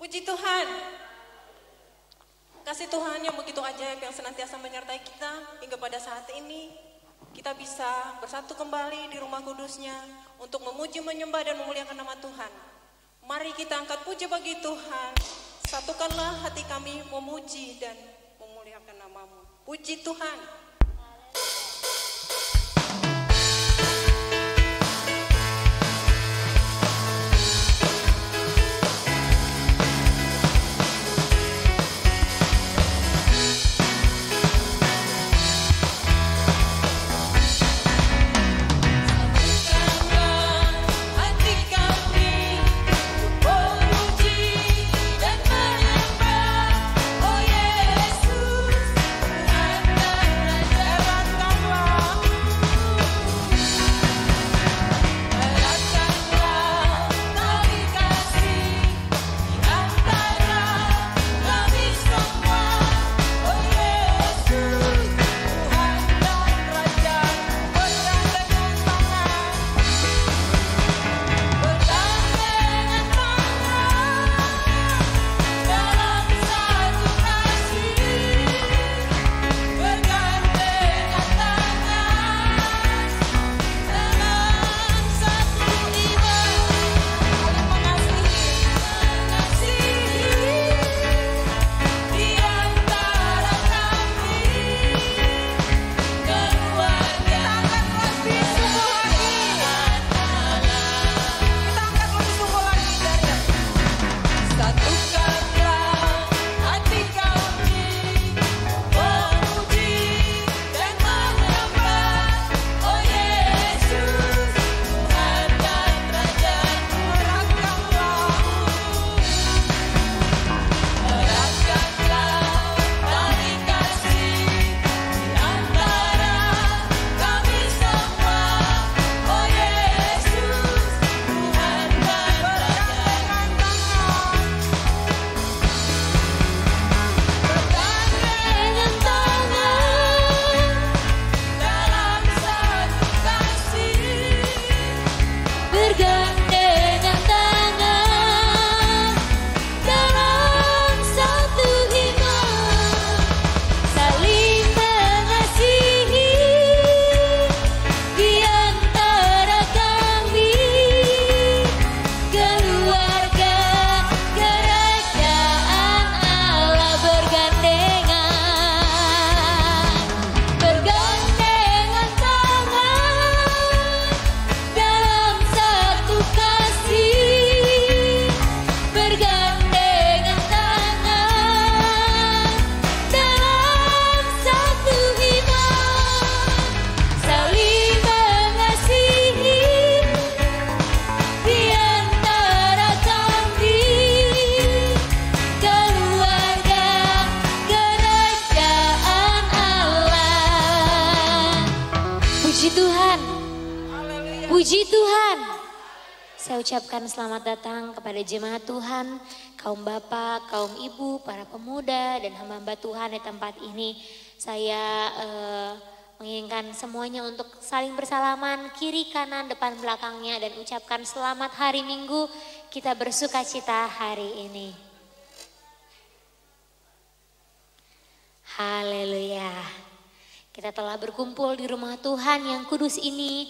Puji Tuhan. Kasih Tuhan yang begitu ajaib yang senantiasa menyertai kita hingga pada saat ini. Kita bisa bersatu kembali di rumah kudusnya untuk memuji, menyembah, dan memuliakan nama Tuhan. Mari kita angkat puji bagi Tuhan. Satukanlah hati kami memuji dan memuliakan namamu. Puji Tuhan. Puji Tuhan. Saya ucapkan selamat datang kepada jemaat Tuhan, kaum bapak, kaum ibu, para pemuda, dan hamba-hamba Tuhan di tempat ini. Saya menginginkan semuanya untuk saling bersalaman, kiri, kanan, depan, belakangnya, dan ucapkan selamat hari Minggu. Kita bersuka cita hari ini. Haleluya. Kita telah berkumpul di rumah Tuhan yang kudus ini,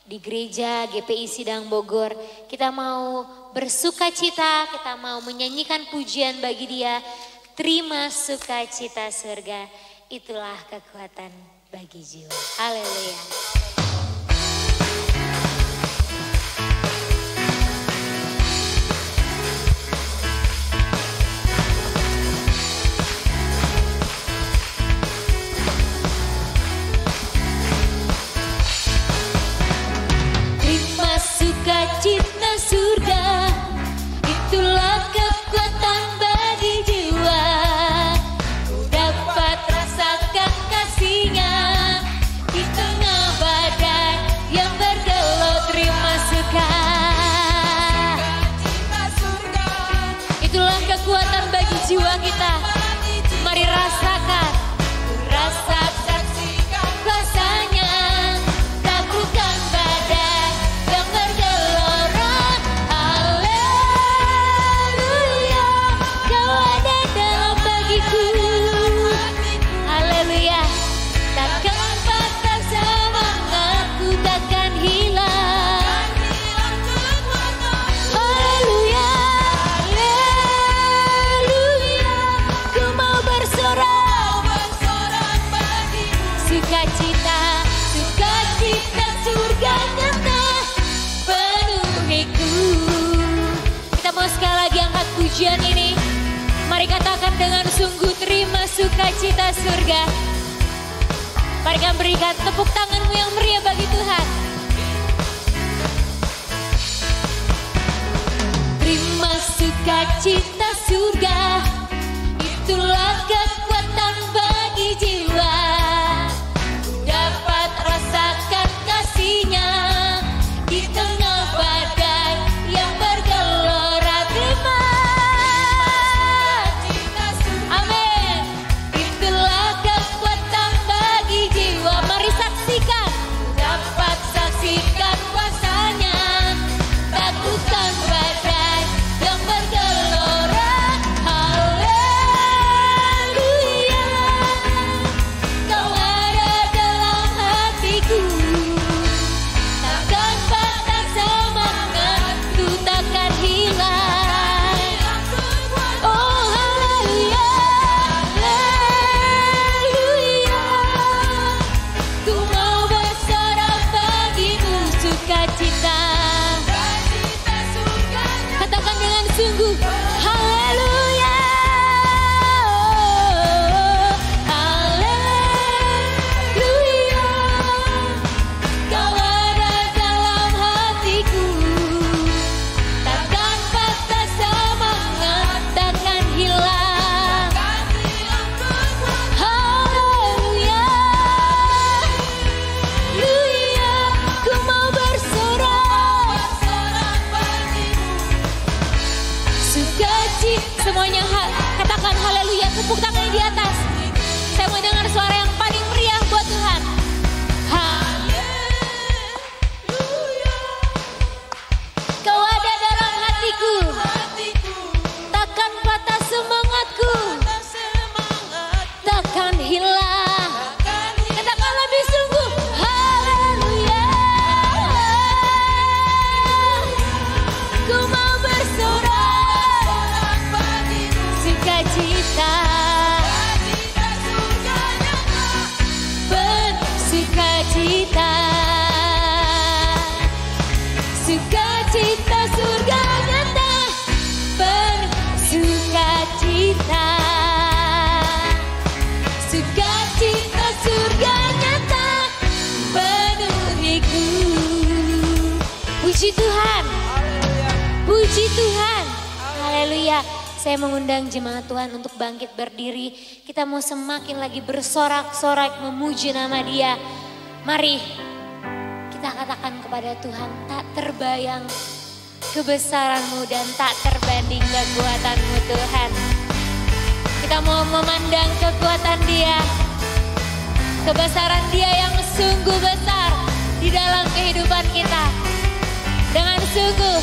di gereja GPI Sidang Bogor. Kita mau bersuka cita, kita mau menyanyikan pujian bagi Dia. Terima sukacita surga, itulah kekuatan bagi jiwa. Haleluya. Sukacita surga, itulah kekuatan bagi jiwa. Ku dapat rasakan kasih-Nya di tengah sukacita surga. Mari kami berikan tepuk tanganmu yang meriah bagi Tuhan. Terima sukacita surga, itulah kekuatan bagi jiwa. Dapat rasakan kasih-Nya di tengah badai yang bergelora. Terima amin. Itulah kekuatan bagi jiwa. Mari saksikan, dapat saksikan kuasa-Nya, takutkan badai yang bergelora. Haleluya, Kau ada dalam hatiku. Takkan patah semangatku, takkan hilang. Oh haleluya, haleluya, ku mau bersorak bagimu sukacita. Katakan dengan sungguh, haleluya, haleluya, Kau ada dalam hatiku. Takkan patah semangat, takkan hilang. Haleluya, haleluya, ku mau bersorak sukacita. Semuanya katakan haleluya, tepuk tangan di atas. Saya mau dengar suara yang paling meriah buat Tuhan. Haleluya, Kau ada dalam hatiku. Takkan patah semangatku, takkan hilang. Katakan lebih sungguh, haleluya, ku mau bersorak sukacita. Bersukacita, sukacita surga nyata. Bersukacita, sukacita surga nyata penuhiku. Puji Tuhan, puji Tuhan, haleluya. Saya mengundang jemaat Tuhan untuk bangkit berdiri. Kita mau semakin lagi bersorak-sorak memuji nama Dia. Mari kita katakan kepada Tuhan, tak terbayang kebesaran-Mu dan tak terbanding kekuatan-Mu Tuhan. Kita mau memandang kekuatan Dia, kebesaran Dia yang sungguh besar di dalam kehidupan kita. Dengan sungguh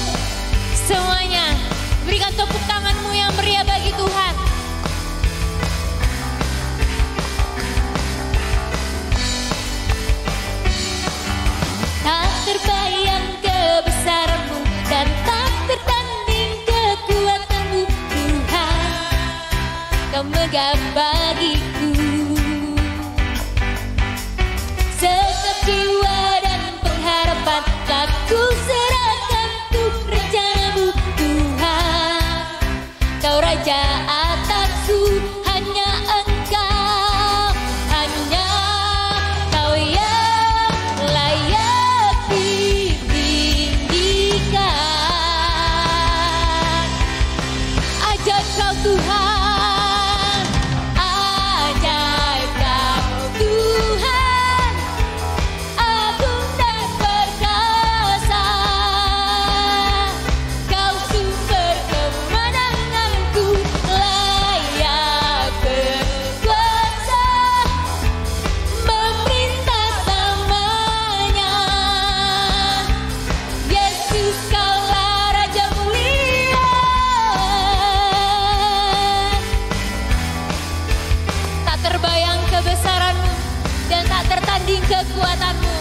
semuanya berikan tepuk tanganmu yang meriah bagi Tuhan. Tak terbayang kebesaran-Mu dan tak tertanding kekuatan-Mu Tuhan. Kau megah bagiku. Setiap jiwa dan pengharapan tak ku serahkan untuk rencana-Mu Tuhan. Kau Raja atasku, hanya Engkau, hanya Kau yang layak ditinggikan. Ajaib Kau Tuhan, ajaib Kau Tuhan, agung dan perkasa. Kau sumber kemenanganku, layak berkuasa, memerintah selamanya. Yesus, Kaulah Raja mulia. Tak terbayang kebesaran-Mu dan tak tertanding kekuatan-Mu.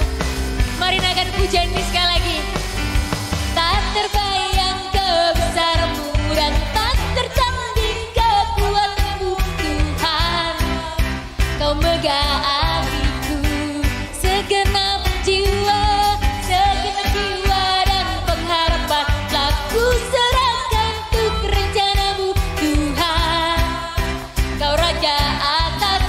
Mari naikkan pujian ini sekali lagi. Tak terbayang kebesaran-Mu dan tak tertanding kekuatan-Mu Tuhan. Kau megah hatiku. Segenap jiwa dan pengharapan telah ku serahkan untuk rencana-Mu Tuhan. Kau Raja atas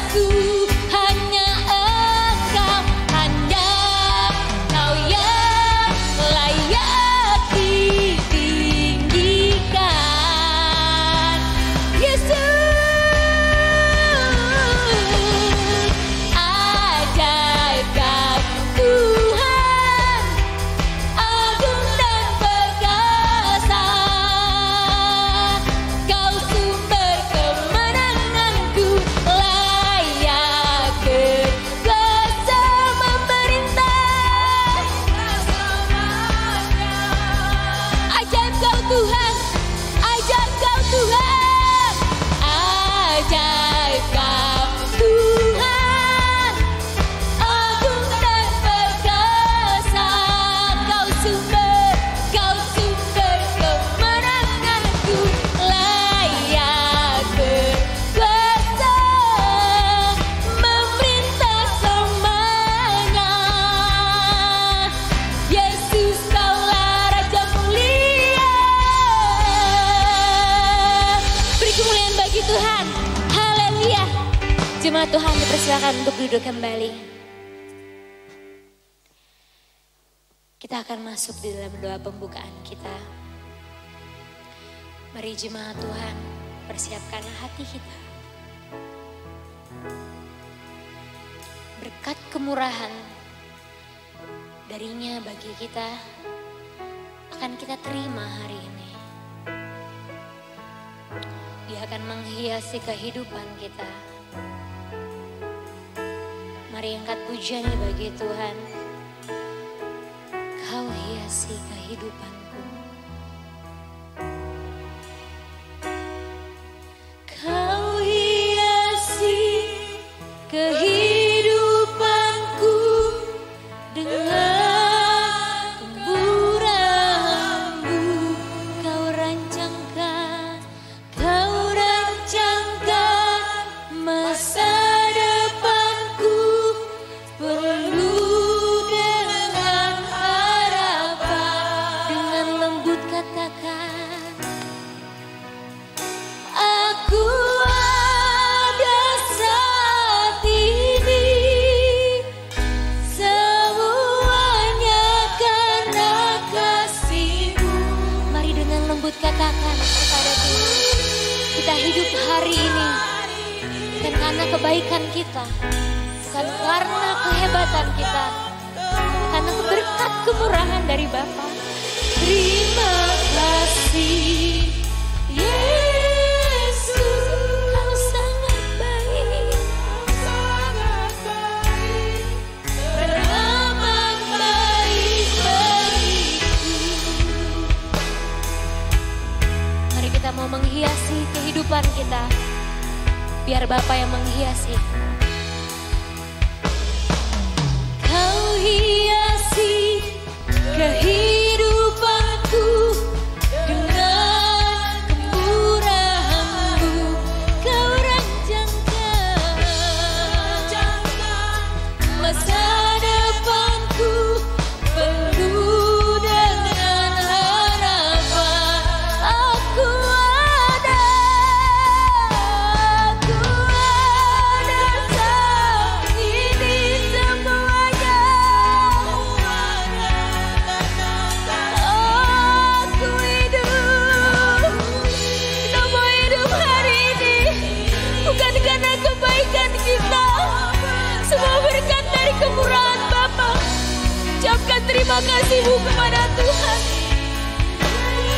Jemaat Tuhan dipersilakan untuk duduk kembali. Kita akan masuk di dalam doa pembukaan kita. Mari jemaat Tuhan, persiapkanlah hati kita. Berkat kemurahan darinya bagi kita akan kita terima hari ini. Dia akan menghiasi kehidupan kita. Mari angkat pujian bagi Tuhan. Kau hiasi kehidupanku. Kau hiasi kehidupanku dengan kemurahan-Mu. Kau rancangkan masa depanku penuh dengan harapan. Dengan lembut katakan, aku ada saat ini, semuanya karena kasih-Mu. Mari dengan lembut katakan kepada Tuhan, kita hidup hari ini bukan karena kebaikan kita, bukan karena kehebatan kita, karena berkat kemurahan dari Bapa. Terima kasih Yesus, Kau sangat baik, teramat baik bagiku. Mari kita mau menghiasi kehidupan kita, biar Bapa yang menghiasi. Kau hiasi kehidupanku dengan kemurahan-Mu. Kau rancangkan masa depanku penuh dengan harapan. Aku ada saat ini, semuanya aku hidup. Kita mau hidup hari ini bukan karena kebaikan kita, semua berkat dari kemurahan Bapa. Ucapkan terima kasih-Mu kepada Tuhan,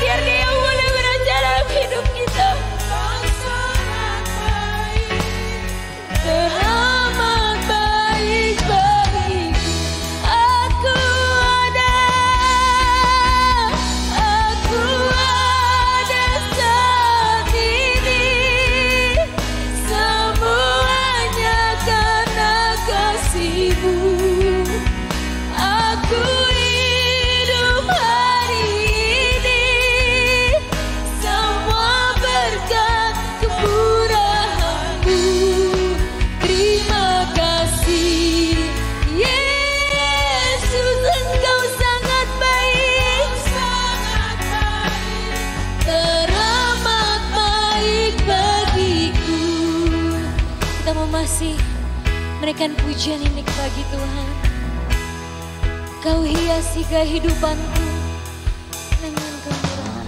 biar Dia yang boleh beracara dalam hidup kita. Teramat baik bagiku. Aku ada saat ini, semuanya karena kasih-Mu. Aku hidup hari ini, semua berkat kemurahan-Mu. Terima kasih Yesus, Engkau sangat baik, teramat baik bagiku. Kita mau masih memberikan pujian ini bagi Tuhan. Kau hiasi kehidupanku dengan kemurahan.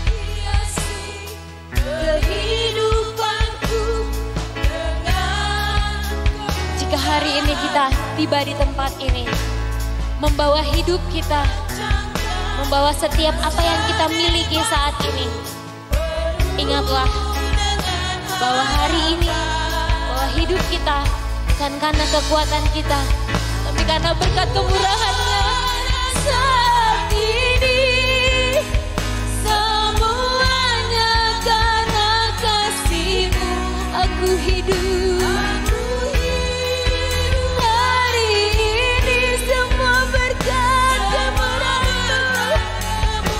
Hiasi kehidupanku dengan. Jika hari ini kita tiba di tempat ini, membawa hidup kita, membawa setiap apa yang kita miliki saat ini, ingatlah bahwa hari ini, bahwa hidup kita bukan karena kekuatan kita, tapi karena berkat kemurahan-Nya. Saat ini semuanya karena kasih-Mu. Aku hidup hari ini, semua berkat kemurahan-Mu.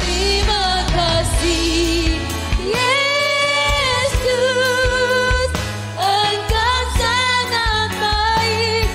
Terima kasih Yesus, Engkau sangat baik.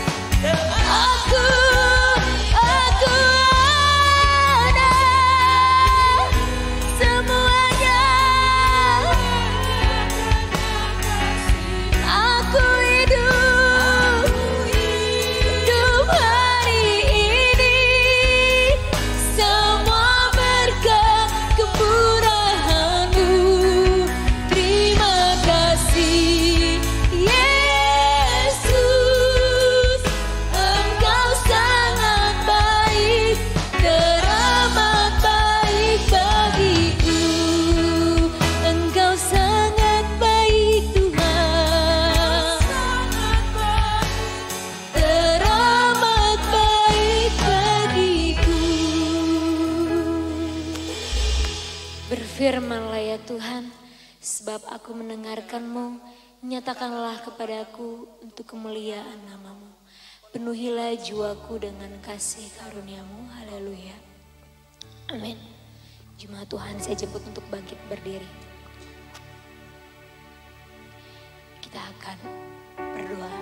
Berfirmanlah ya Tuhan, sebab aku mendengarkan-Mu, nyatakanlah kepadaku untuk kemuliaan nama-Mu. Penuhilah jiwaku dengan kasih karunia-Mu. Haleluya. Amin. Jemaat Tuhan, saya jemput untuk bangkit berdiri. Kita akan berdoa.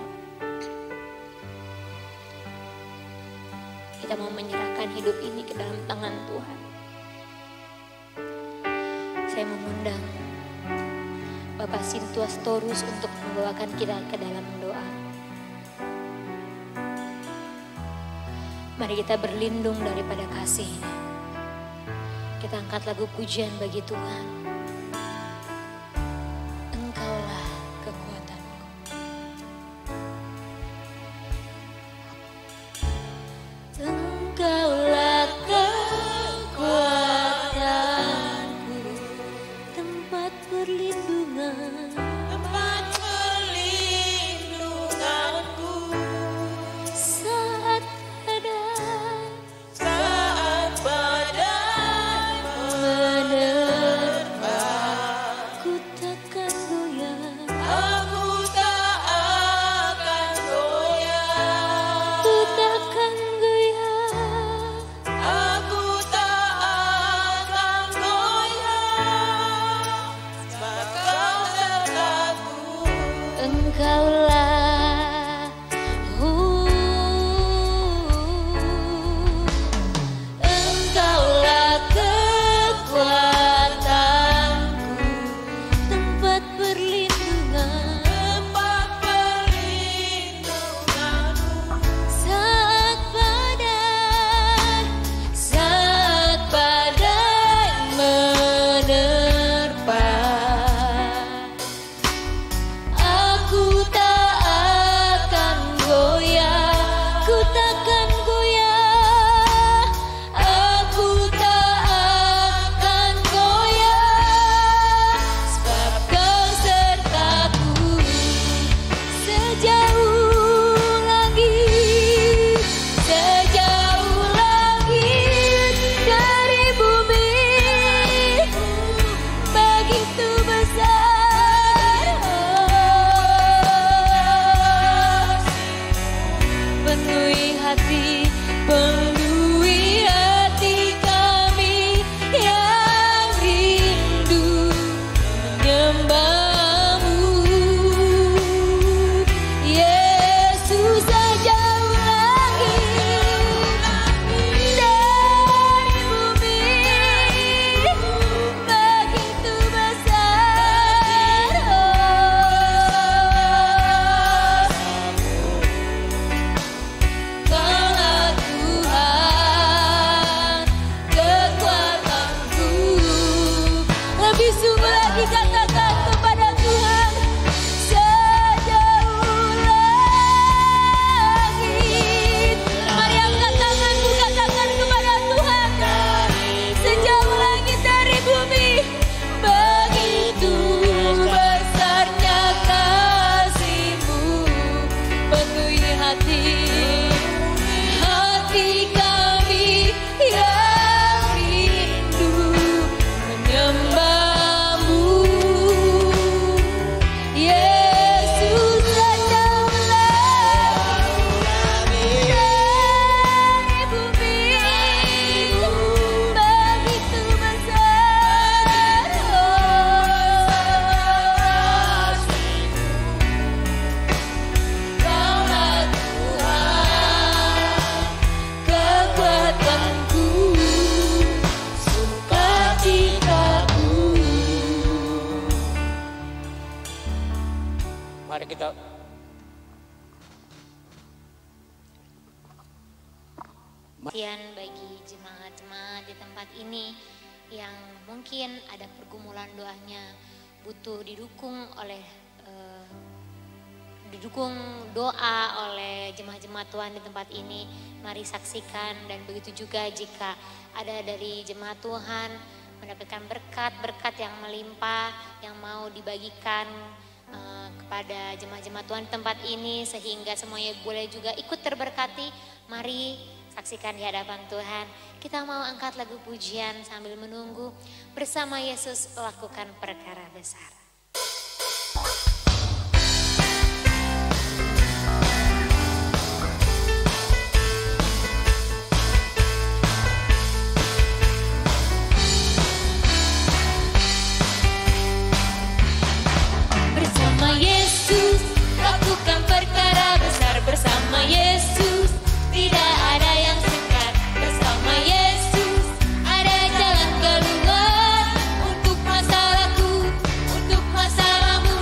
Kita mau menyerahkan hidup ini ke dalam tangan Tuhan. Saya mengundang Bapak Sintuas Torus untuk membawakan kita ke dalam doa. Mari kita berlindung daripada kasih-Nya. Kita angkat lagu pujian bagi Tuhan. Engkaulah kekuatanku. Engkaulah kekuatanku, tempat perlindungan. Tempat perlindunganku Saat badai menerpa, ku takkan goyah. aku tak akan goyah. Ku takkan goyah. Aku tak akan goyah, sebab Kau sertaku. Engkaulah, Engkaulah kekuatanku, tempat perlindungan. Tempat perlindunganku Saat badai menerpa, aku tak akan goyah, ku takkan goyah, aku tak akan goyah, sebab Kau sertaku. Sejauh langit dari bumi, begitu besar penuhi hati kami yang rindu menyembah-Mu. Yesus, sejauh langit dari bumi, begitu besar Kaulah Tuhan, kekuatanku. Lebih sungguh lagi katakan kepada Tuhan, sejauh langit. Mari angkat tanganku, katakan kepada Tuhan, sejauh langit dari bumi, begitu besarnya kasih-Mu, penuhi hati kami yang rindu menyembah-Mu. Yesus, sejauh langit dari bumi, begitu besar Kaulah Tuhan, kekuatanku, sukacitaku. Mari kita Bagi jemaat-jemaat di tempat ini yang mungkin ada pergumulan doanya, butuh didukung doa oleh jemaat-jemaat Tuhan di tempat ini. Mari saksikan, dan begitu juga jika ada dari jemaat Tuhan mendapatkan berkat-berkat yang melimpah yang mau dibagikan kepada jemaat-jemaat Tuhan di tempat ini, sehingga semuanya boleh juga ikut terberkati. Mari saksikan di hadapan Tuhan. Kita mau angkat lagu pujian sambil menunggu bersama Yesus lakukan perkara besar. Bersama Yesus lakukan perkara besar, bersama Yesus tidak ada yang sukar, bersama Yesus ada jalan keluar untuk masalahku, untuk masalahmu,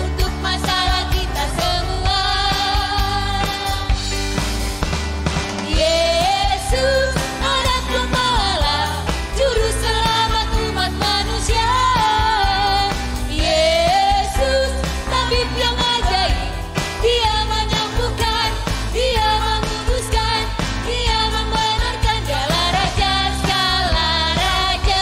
untuk masalah kita semua. Yesus anak domba Allah, juru selamat umat manusia. Yesus tabib yang ajaib, Dia menyembuhkan, Dia menguduskan, Dia membenarkan. Dialah Raja segala raja.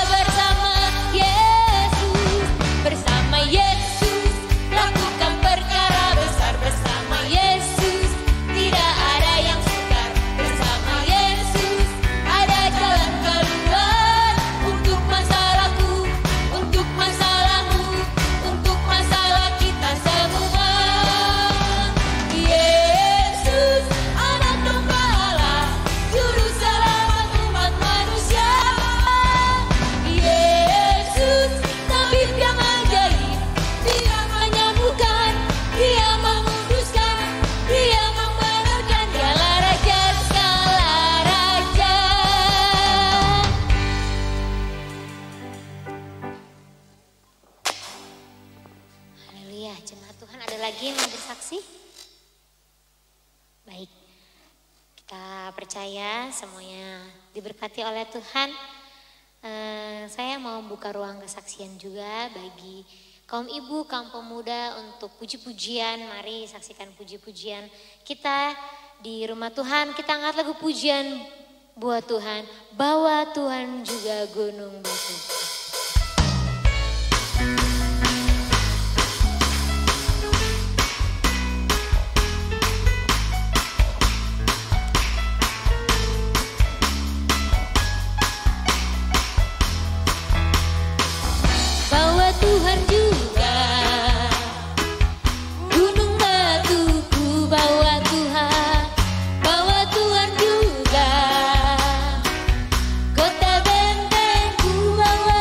Bersama Yesus lakukan perkara besar, bersama Yesus tidak ada yang sukar, bersama Yesus ada jalan keluar untuk masalahku, untuk masalahmu, untuk masalah kita semua. Yesus anak domba Allah, juru selamat umat manusia. Yesus tabib yang ajaib, Dia menyembuhkan, Dia menguduskan, Dia membenarkan. Dialah Raja segala raja. Haleluya, jemaat Tuhan, ada lagi yang mau bersaksi? Baik, kita percaya semuanya diberkati oleh Tuhan. Saya mau buka ruang kesaksian juga bagi kaum ibu, kaum pemuda untuk puji-pujian. Mari saksikan puji-pujian kita di rumah Tuhan. Kita angkat lagu pujian buat Tuhan, bawa Tuhan juga gunung batu. Bawa Tuhan juga gunung batuku, bawa Tuhan juga kota bentengku, bawa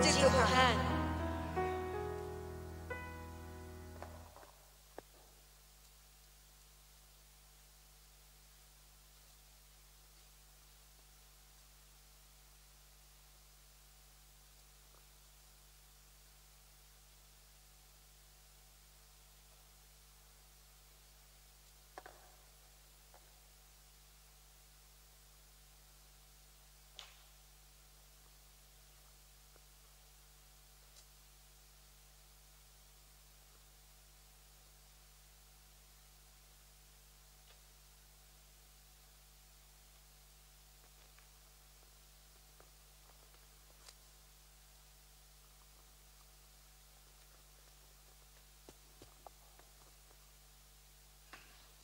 Puji Tuhan.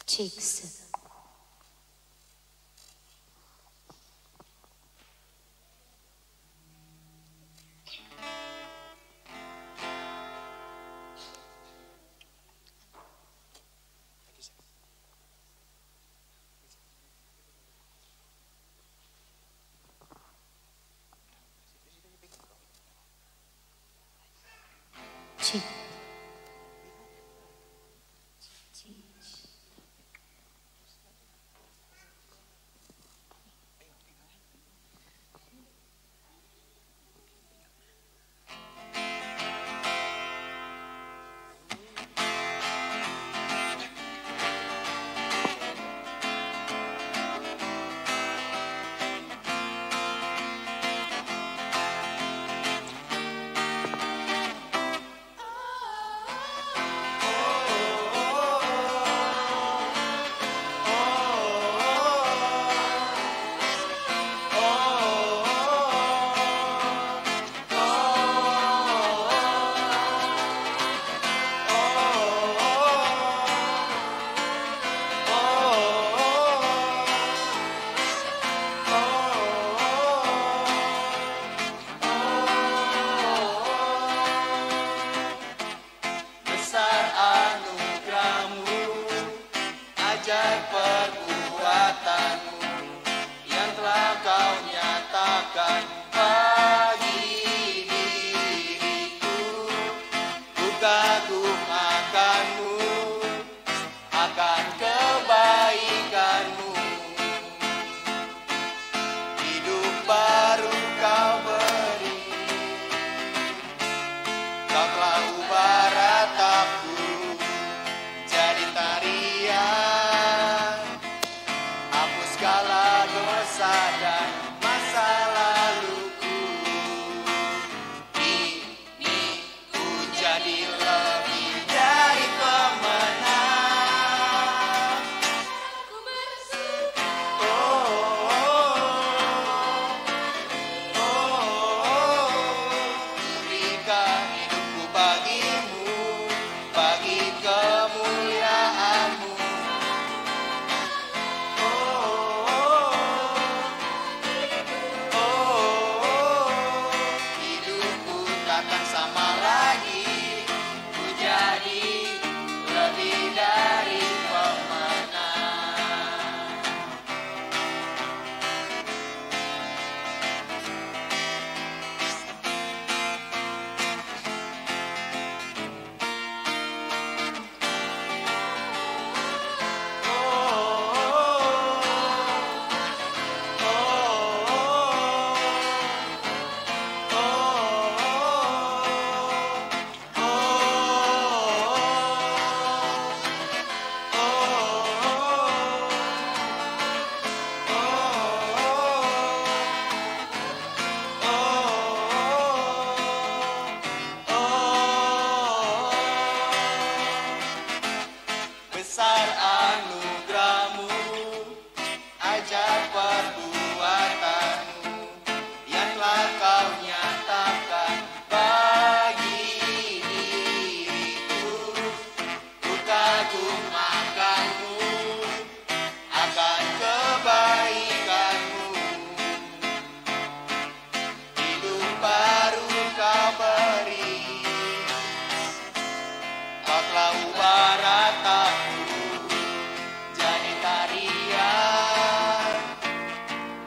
Cheeks. Cheek.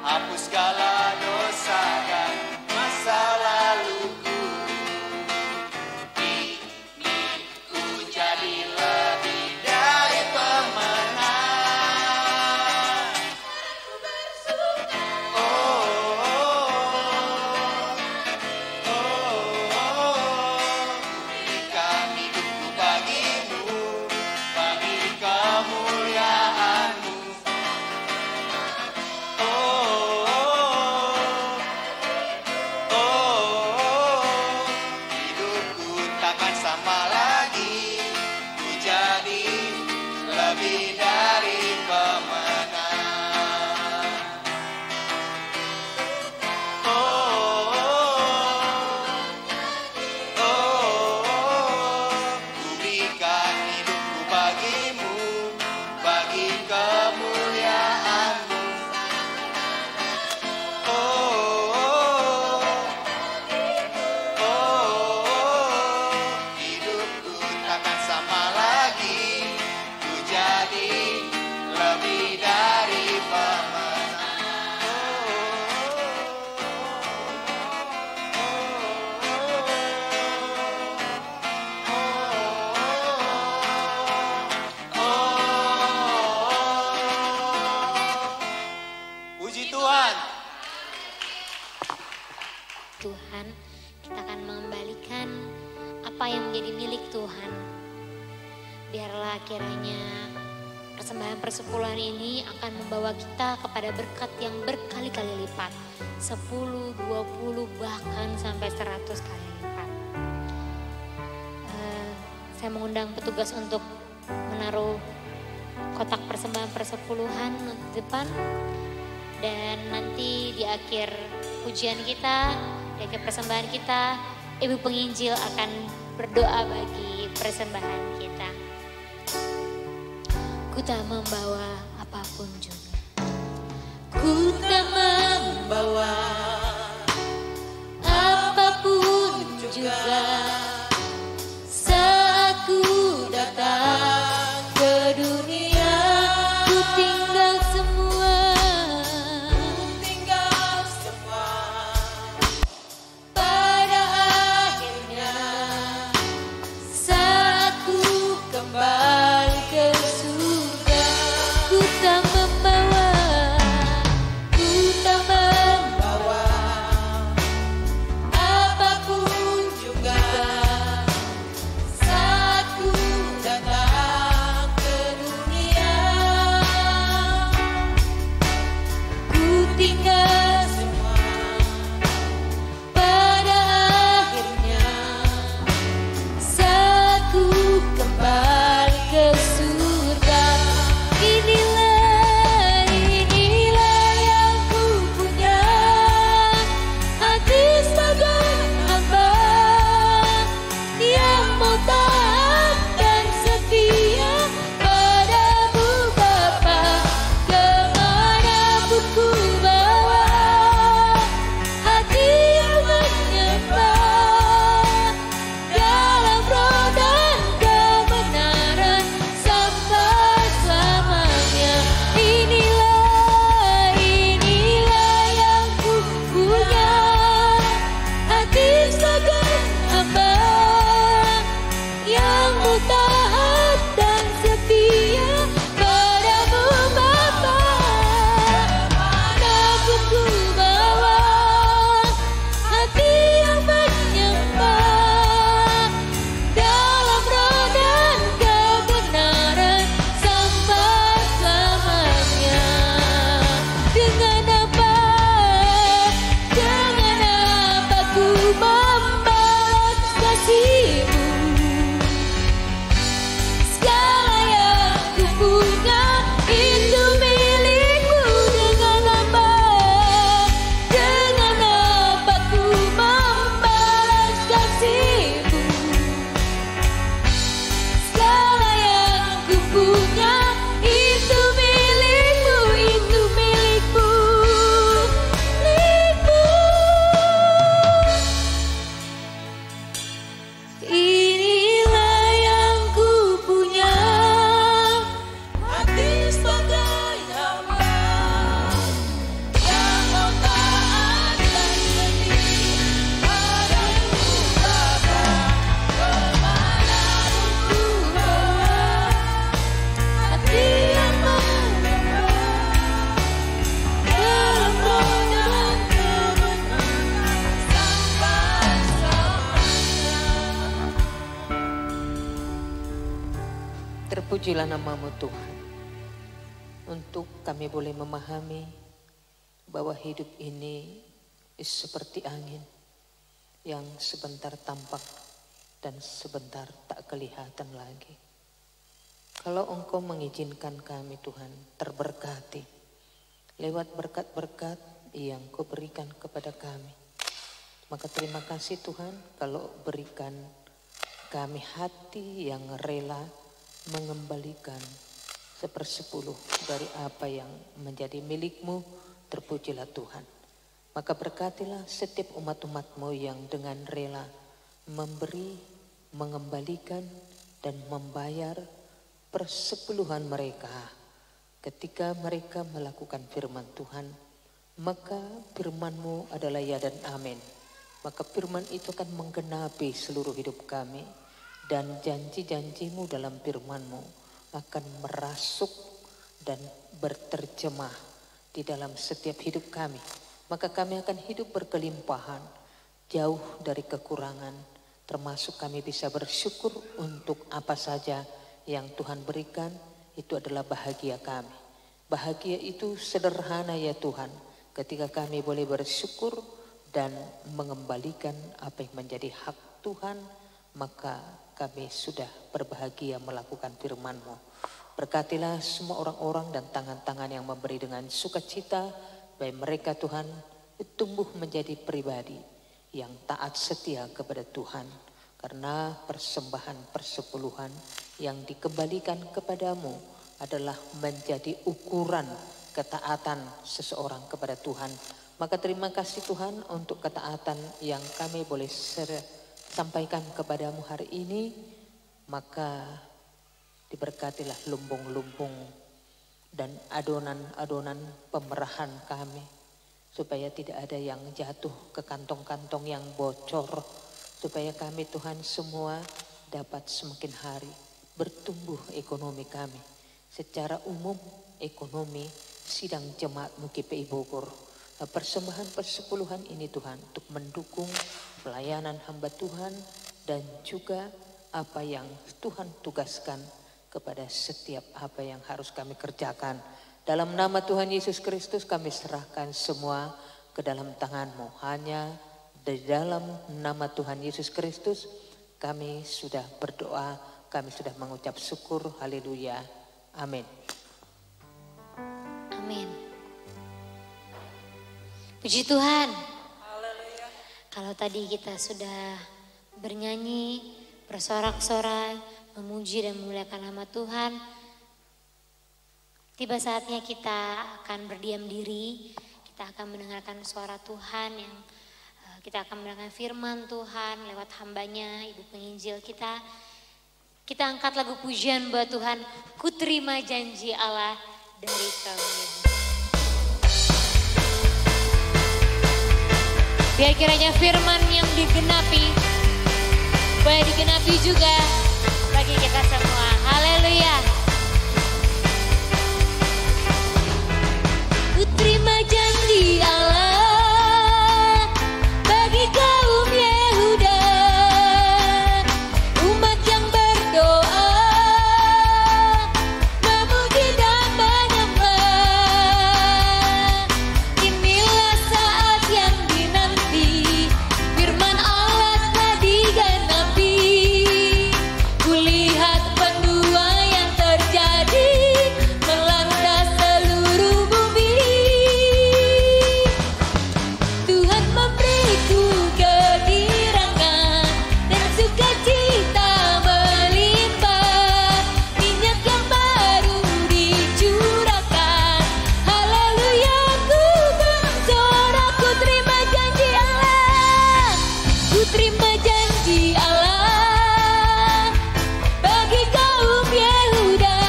Hapus segala dosa dan masa laluku. Puji Tuhan. Tuhan, kita akan mengembalikan apa yang menjadi milik Tuhan. Biarlah kiranya persembahan persepuluhan ini akan membawa kita kepada berkat yang berkali-kali lipat. 10, 20, bahkan sampai 100 kali lipat. Saya mengundang petugas untuk menaruh kotak persembahan persepuluhan di depan. Dan nanti di akhir pujian kita, di akhir persembahan kita, Ibu Penginjil akan berdoa bagi persembahan kita. Ku tak membawa apapun juga. Ku tak membawa apapun juga. Saat ku datang ke dunia, ku tinggal semua. Pada akhirnya, saat ku kembali ke surga, ku tak membawa apapun juga. Saat ku datang ke dunia, ku tinggal semua. Pada akhirnya, saat ku kembali ke surga. Inilah yang ku punya, hati sebagai hamba yang mau taat dan setia padamu Bapa. Kemanapun ku bawa, hati yang menyembah dalam roh dan kebenaran sampai selamanya. Inilah yang ku punya, hati sebagai hamba yang mau taat dan setia padamu Bapa. Kemanapun ku bawa, hati yang menyembah dalam roh dan kebenaran sampai selamanya. Dengan apa ku membalas kasih-Mu? Segala yang ku punya itu milik-Mu. Dengan apa ku membalas kasih-Mu? Segala yang ku punya itu milik-Mu, itu milik-Mu, milik-Mu. Inilah yang ku punya, hati sebagai hamba yang mau taat dan setia padamu Bapa. Kemanapun ku bawa, hati yang menyembah dalam roh dan kebenaran sampai selamanya. Terpujilah nama-Mu Tuhan. Untuk kami boleh memahami bahwa hidup ini seperti angin yang sebentar tampak dan sebentar tak kelihatan lagi. Kalau Engkau mengizinkan kami Tuhan terberkati lewat berkat-berkat yang Kau berikan kepada kami, maka terima kasih Tuhan kalau berikan kami hati yang rela mengembalikan 1/10 dari apa yang menjadi milik-Mu. Terpujilah Tuhan. Maka berkatilah setiap umat-umat-Mu yang dengan rela memberi, mengembalikan dan membayar persepuluhan mereka. Ketika mereka melakukan firman Tuhan, maka firman-Mu adalah ya dan amin. Maka firman itu akan menggenapi seluruh hidup kami. Dan janji-janji-Mu dalam firman-Mu akan merasuk dan berterjemah di di dalam setiap hidup kami. Maka kami akan hidup berkelimpahan, jauh dari kekurangan, termasuk kami bisa bersyukur untuk apa saja yang Tuhan berikan. Itu adalah bahagia kami. Bahagia itu sederhana ya Tuhan, ketika kami boleh bersyukur dan mengembalikan apa yang menjadi hak Tuhan, maka kami sudah berbahagia melakukan firman-Mu. Berkatilah semua orang-orang dan tangan-tangan yang memberi dengan sukacita, baik mereka Tuhan tumbuh menjadi pribadi yang taat setia kepada Tuhan, karena persembahan persepuluhan yang dikembalikan kepadamu adalah menjadi ukuran ketaatan seseorang kepada Tuhan. Maka terima kasih Tuhan untuk ketaatan yang kami boleh sampaikan kepadamu hari ini. Maka diberkatilah lumbung-lumbung dan adonan-adonan pemerahan kami, supaya tidak ada yang jatuh ke kantong-kantong yang bocor, supaya kami Tuhan semua dapat semakin hari bertumbuh ekonomi kami. Secara umum ekonomi sidang jemaat-Mu GPI Bogor, persembahan persepuluhan ini Tuhan untuk mendukung pelayanan hamba Tuhan dan juga apa yang Tuhan tugaskan kepada setiap apa yang harus kami kerjakan. Dalam nama Tuhan Yesus Kristus kami serahkan semua ke dalam tangan-Mu. Hanya di dalam nama Tuhan Yesus Kristus kami sudah berdoa, kami sudah mengucap syukur. Haleluya. Amin. Amin. Puji Tuhan. Haleluya. Kalau tadi kita sudah bernyanyi, bersorak-sorai, memuji dan memuliakan nama Tuhan, tiba saatnya kita akan berdiam diri. Kita akan mendengarkan suara Tuhan yang kita akan mendengarkan firman Tuhan lewat hambanya, ibu penginjil kita. Kita angkat lagu pujian buat Tuhan, ku terima janji Allah dari kaum Yehuda. Biar kiranya firman yang digenapi, boleh digenapi juga bagi kita semua. Haleluya. Ku terima janji Allah bagi kaum Yehuda, umat yang berdoa, memuji dan menyembah. Inilah saat yang dinanti, firman Allah telah digenapi. Kulihat penuaian terjadi melanda seluruh bumi. Tuhan memberiku kegirangan dan sukacita melimpah. Minyak yang baru dicurahkan. Haleluya, ku bersorak, ku terima janji Allah. Ku terima janji Allah bagi kaum Yehuda,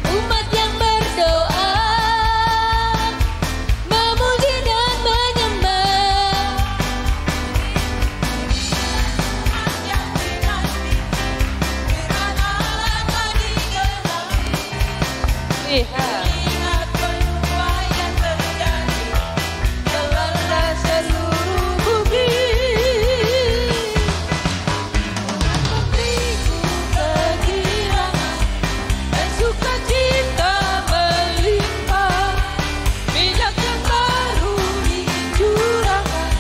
umat yang berdoa, memuji dan menyembah. Lihat penuaian terjadi melanda seluruh bumi. Memberiku kegirangan dan sukacita melimpah. Minyak yang baru dicurahkan.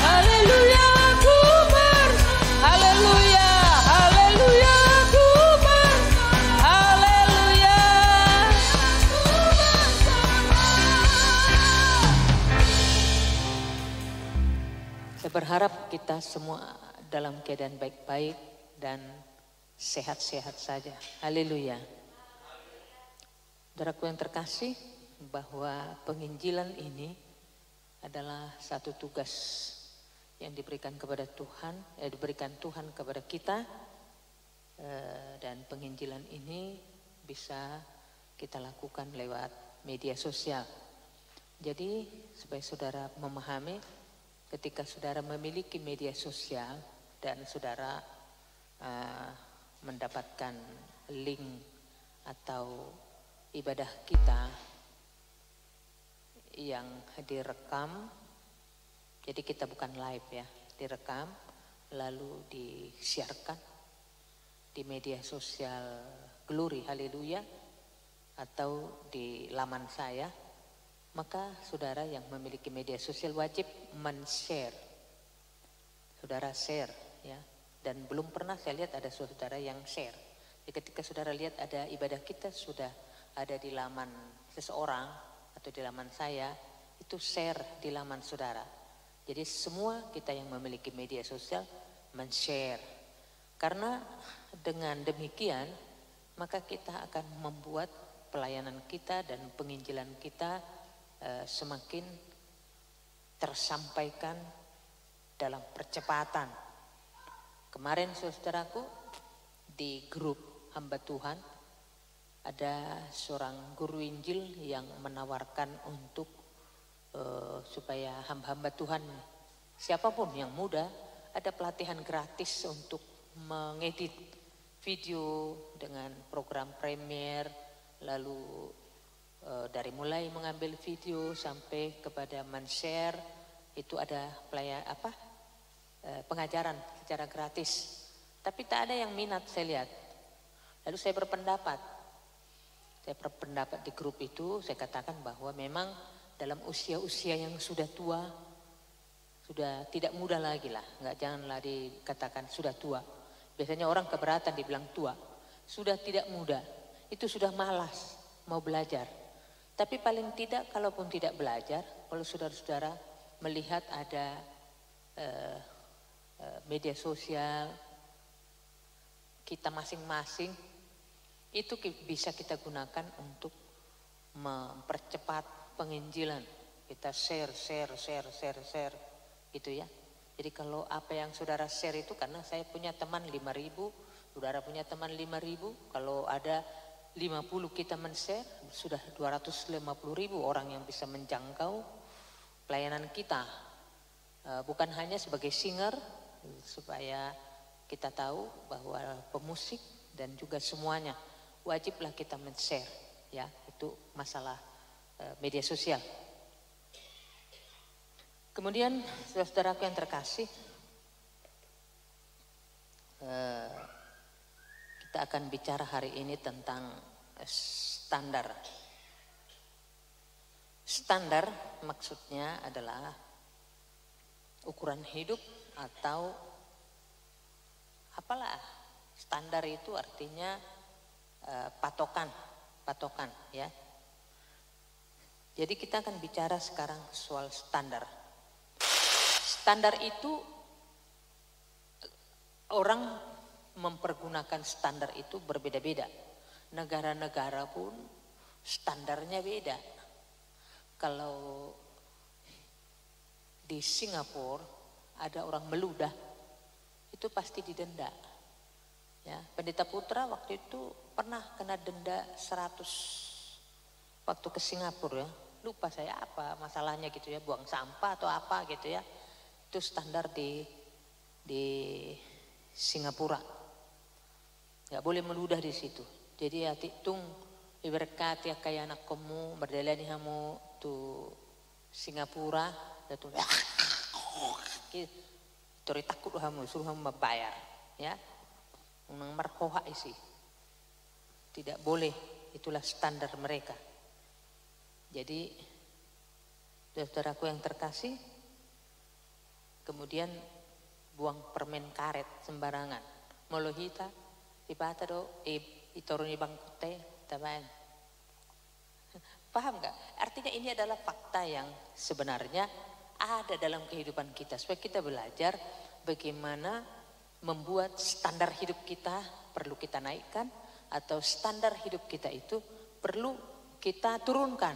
Haleluya, ku bersorak. Haleluya, haleluya, ku bersorak. Haleluya. Saya berharap kita semua dalam keadaan baik-baik dan sehat-sehat saja. Haleluya. Saudaraku yang terkasih, bahwa penginjilan ini adalah satu tugas yang diberikan kepada Tuhan, diberikan Tuhan kepada kita, dan penginjilan ini bisa kita lakukan lewat media sosial. Jadi supaya saudara memahami, ketika saudara memiliki media sosial dan saudara mendapatkan link atau ibadah kita yang direkam. Jadi kita bukan live ya, direkam lalu disiarkan di media sosial Glory Haleluya atau di laman saya. Maka saudara yang memiliki media sosial wajib men-share. Saudara share ya. Dan belum pernah saya lihat ada saudara yang share. Jadi ketika saudara lihat ada ibadah kita sudah ada di laman seseorang atau di laman saya, itu share di laman saudara. Jadi semua kita yang memiliki media sosial men-share. Karena dengan demikian maka kita akan membuat pelayanan kita dan penginjilan kita semakin tersampaikan dalam percepatan. Kemarin saudaraku di grup hamba Tuhan ada seorang guru Injil yang menawarkan untuk supaya hamba-hamba Tuhan siapapun yang muda ada pelatihan gratis untuk mengedit video dengan program Premiere, lalu dari mulai mengambil video sampai kepada men-share itu ada pengajaran secara gratis. Tapi tak ada yang minat saya lihat. Lalu saya berpendapat di grup itu, saya katakan bahwa memang dalam usia-usia yang sudah tua, sudah tidak muda lagi lah, janganlah dikatakan sudah tua. Biasanya orang keberatan dibilang tua, sudah tidak muda, itu sudah malas mau belajar. Tapi paling tidak kalaupun tidak belajar, kalau saudara-saudara melihat ada media sosial kita masing-masing, itu bisa kita gunakan untuk mempercepat penginjilan. Kita share gitu ya. Jadi kalau apa yang saudara share itu, karena saya punya teman 5.000, saudara punya teman 5.000, kalau ada 50 kita men-share, sudah 250.000 orang yang bisa menjangkau pelayanan kita. Bukan hanya sebagai singer, supaya kita tahu bahwa pemusik dan juga semuanya wajiblah kita men-share ya, itu masalah media sosial. Kemudian saudaraku yang terkasih, kita akan bicara hari ini tentang standar. Standar maksudnya adalah ukuran hidup atau apalah. Standar itu artinya patokan ya. Jadi kita akan bicara sekarang soal standar. Standar itu orang mempergunakan standar itu berbeda-beda. Negara-negara pun standarnya beda. Kalau di Singapura ada orang meludah, itu pasti didenda. Ya, Pendeta Putra waktu itu pernah kena denda 100 waktu ke Singapura ya. Lupa saya apa masalahnya gitu ya, buang sampah atau apa gitu ya. Itu standar di Singapura. Gak boleh meludah di situ. Jadi ya tung iberkati kaya anak kamu berdalani kamu tu Singapura itu takut kamu suruh kamu membayar ya. Unang markoha isi. Tidak boleh, itulah standar mereka. Jadi saudaraku yang terkasih, kemudian buang permen karet sembarangan. Molohita, ipata do, itoruni bangkute, taban. Paham gak? Artinya ini adalah fakta yang sebenarnya ada dalam kehidupan kita. Supaya kita belajar bagaimana membuat standar hidup kita perlu kita naikkan, atau standar hidup kita itu perlu kita turunkan.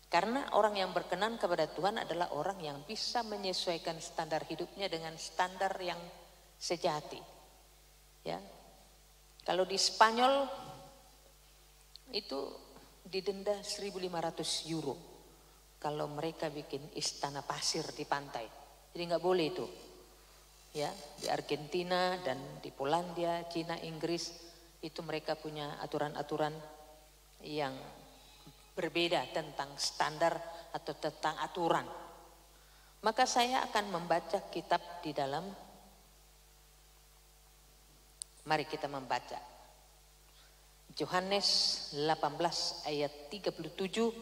Karena orang yang berkenan kepada Tuhan adalah orang yang bisa menyesuaikan standar hidupnya dengan standar yang sejati. Ya. Kalau di Spanyol itu didenda 1.500 euro kalau mereka bikin istana pasir di pantai. Jadi nggak boleh itu. Ya, di Argentina dan di Polandia, Cina, Inggris itu mereka punya aturan-aturan yang berbeda tentang standar atau tentang aturan. Maka saya akan membaca kitab di dalam, mari kita membaca. Yohanes 18 ayat 37,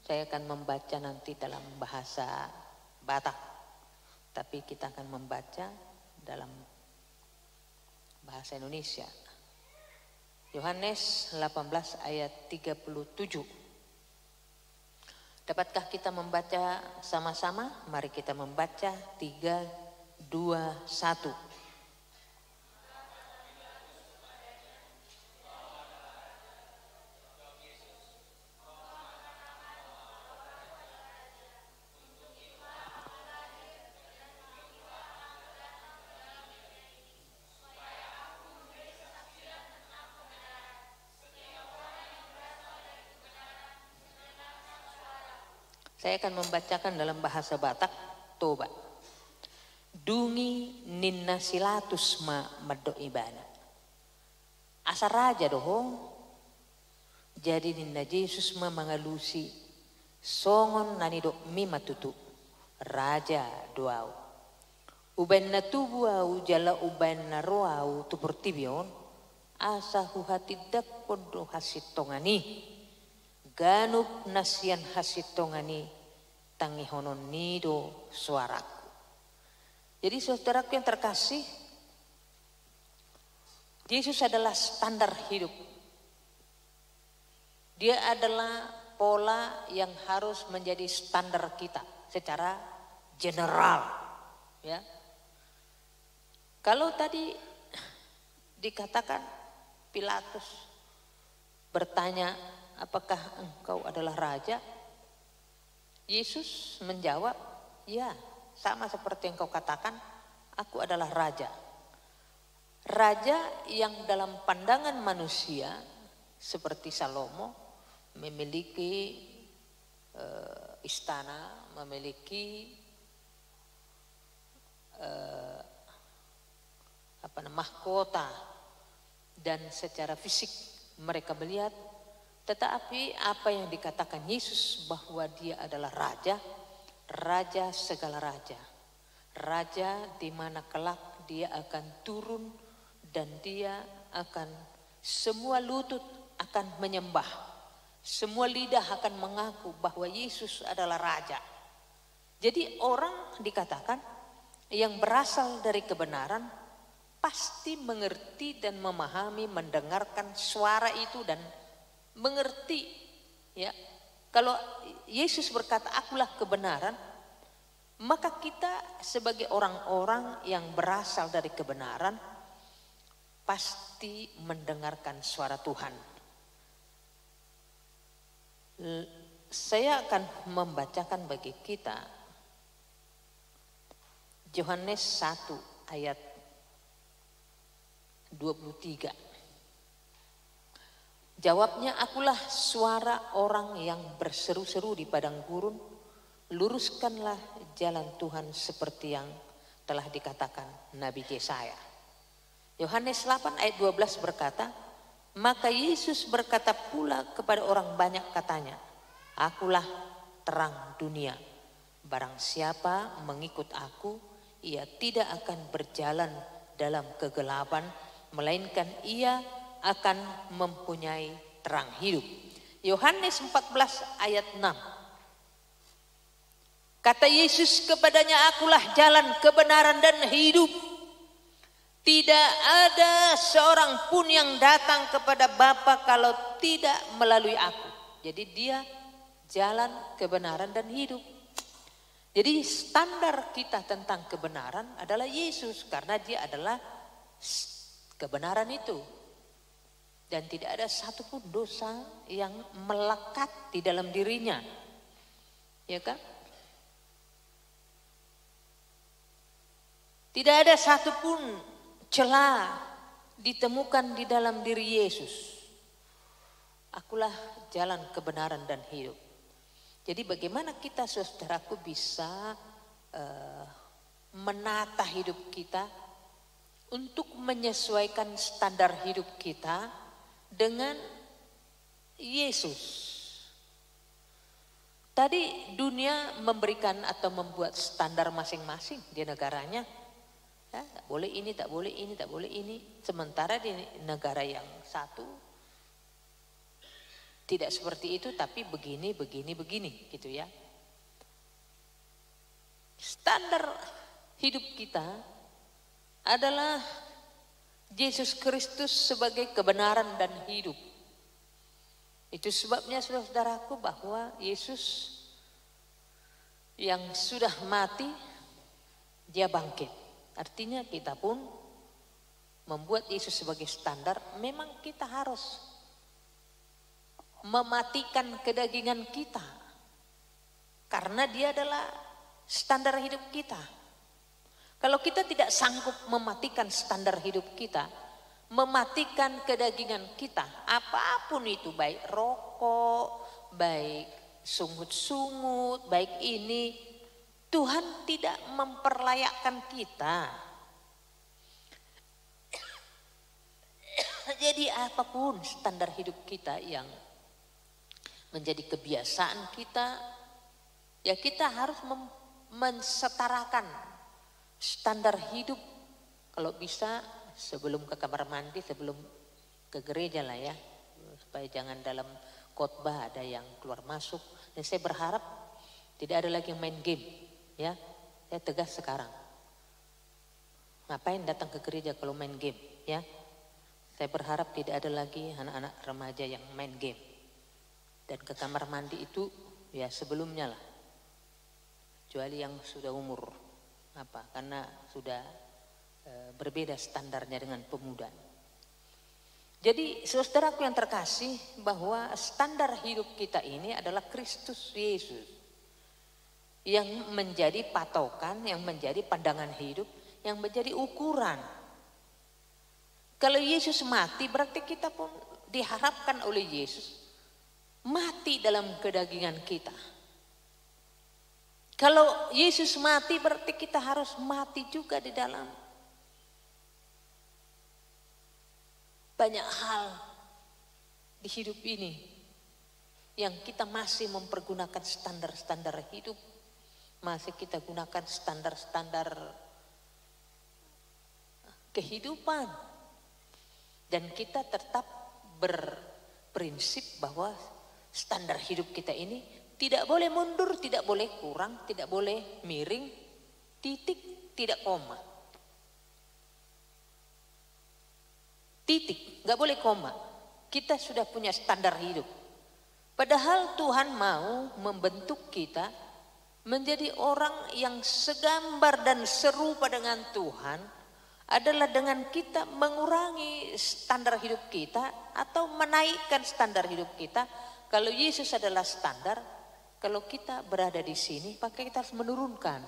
saya akan membaca nanti dalam bahasa Batak. Tapi kita akan membaca dalam bahasa Indonesia. Yohanes 18 ayat 37. Dapatkah kita membaca sama-sama? Mari kita membaca 3, 2, 1. Saya akan membacakan dalam bahasa Batak, Toba. Dungi ninna silatus ma meddo ibana. Asa raja doho. Jadi ninna Yesus ma mangalusi. Songon nani do mima tutu. Raja doau. Uben na tubuau jala uben na roau tuportibion. Asa huhatidak podo hasitongani. Ganup nasian hasitongani. Tangihonon nido suaraku. Jadi saudaraku yang terkasih, Yesus adalah standar hidup. Dia adalah pola yang harus menjadi standar kita secara general, ya. Kalau tadi dikatakan Pilatus bertanya, apakah engkau adalah raja? Yesus menjawab, ya, sama seperti yang kau katakan, aku adalah raja. Raja yang dalam pandangan manusia seperti Salomo memiliki istana, memiliki mahkota, dan secara fisik mereka melihat. Tetapi apa yang dikatakan Yesus bahwa dia adalah raja, raja segala raja. Raja di mana kelak dia akan turun dan dia akan, semua lutut akan menyembah. Semua lidah akan mengaku bahwa Yesus adalah raja. Jadi orang dikatakan yang berasal dari kebenaran pasti mengerti dan memahami, mendengarkan suara itu dan mengerti, ya. Kalau Yesus berkata akulah kebenaran, maka kita sebagai orang-orang yang berasal dari kebenaran pasti mendengarkan suara Tuhan. Saya akan membacakan bagi kita Yohanes 1 ayat 23. Jawabnya, akulah suara orang yang berseru-seru di padang gurun, luruskanlah jalan Tuhan seperti yang telah dikatakan Nabi Yesaya. Yohanes 8 ayat 12 berkata, maka Yesus berkata pula kepada orang banyak katanya, akulah terang dunia. Barang siapa mengikut aku, ia tidak akan berjalan dalam kegelapan, melainkan ia akan mempunyai terang hidup. Yohanes 14 ayat 6. Kata Yesus kepadanya, akulah jalan, kebenaran dan hidup. Tidak ada seorang pun yang datang kepada Bapa kalau tidak melalui aku. Jadi dia jalan, kebenaran dan hidup. Jadi standar kita tentang kebenaran adalah Yesus, karena dia adalah kebenaran itu. Dan tidak ada satupun dosa yang melekat di dalam dirinya. Ya kan? Tidak ada satupun celah ditemukan di dalam diri Yesus. Akulah jalan, kebenaran dan hidup. Jadi bagaimana kita saudaraku bisa menata hidup kita untuk menyesuaikan standar hidup kita dengan Yesus. Tadi dunia memberikan atau membuat standar masing-masing di negaranya. Ya, tak boleh ini, tak boleh ini, tak boleh ini. Sementara di negara yang satu tidak seperti itu, tapi begini, gitu ya. Standar hidup kita adalah Yesus Kristus sebagai kebenaran dan hidup. Itu sebabnya saudaraku bahwa Yesus yang sudah mati, dia bangkit. Artinya kita pun membuat Yesus sebagai standar. Memang kita harus mematikan kedagingan kita. Karena dia adalah standar hidup kita. Kalau kita tidak sanggup mematikan standar hidup kita, mematikan kedagingan kita, apapun itu, baik rokok, baik sungut-sungut, baik ini, Tuhan tidak memperlayakkan kita. Jadi apapun standar hidup kita yang menjadi kebiasaan kita, ya kita harus mensetarakan standar hidup. Kalau bisa sebelum ke kamar mandi, sebelum ke gereja lah ya, supaya jangan dalam khotbah ada yang keluar masuk. Dan saya berharap tidak ada lagi yang main game, ya. Saya tegas sekarang. Ngapain datang ke gereja kalau main game, ya? Saya berharap tidak ada lagi anak-anak remaja yang main game. Dan ke kamar mandi itu ya sebelumnya lah. Kecuali yang sudah umur karena sudah berbeda standarnya dengan pemuda. Jadi saudaraku yang terkasih, bahwa standar hidup kita ini adalah Kristus Yesus yang menjadi patokan, yang menjadi pandangan hidup, yang menjadi ukuran. Kalau Yesus mati, berarti kita pun diharapkan oleh Yesus mati dalam kedagingan kita. Kalau Yesus mati, berarti kita harus mati juga di dalam banyak hal di hidup ini yang kita masih mempergunakan standar-standar hidup, masih kita gunakan standar-standar kehidupan, dan kita tetap berprinsip bahwa standar hidup kita ini tidak boleh mundur, tidak boleh kurang, tidak boleh miring, titik, tidak koma. Titik, gak boleh koma. Kita sudah punya standar hidup. Padahal Tuhan mau membentuk kita menjadi orang yang segambar dan serupa dengan Tuhan adalah dengan kita mengurangi standar hidup kita atau menaikkan standar hidup kita. Kalau Yesus adalah standar, kalau kita berada di sini, maka kita harus menurunkan.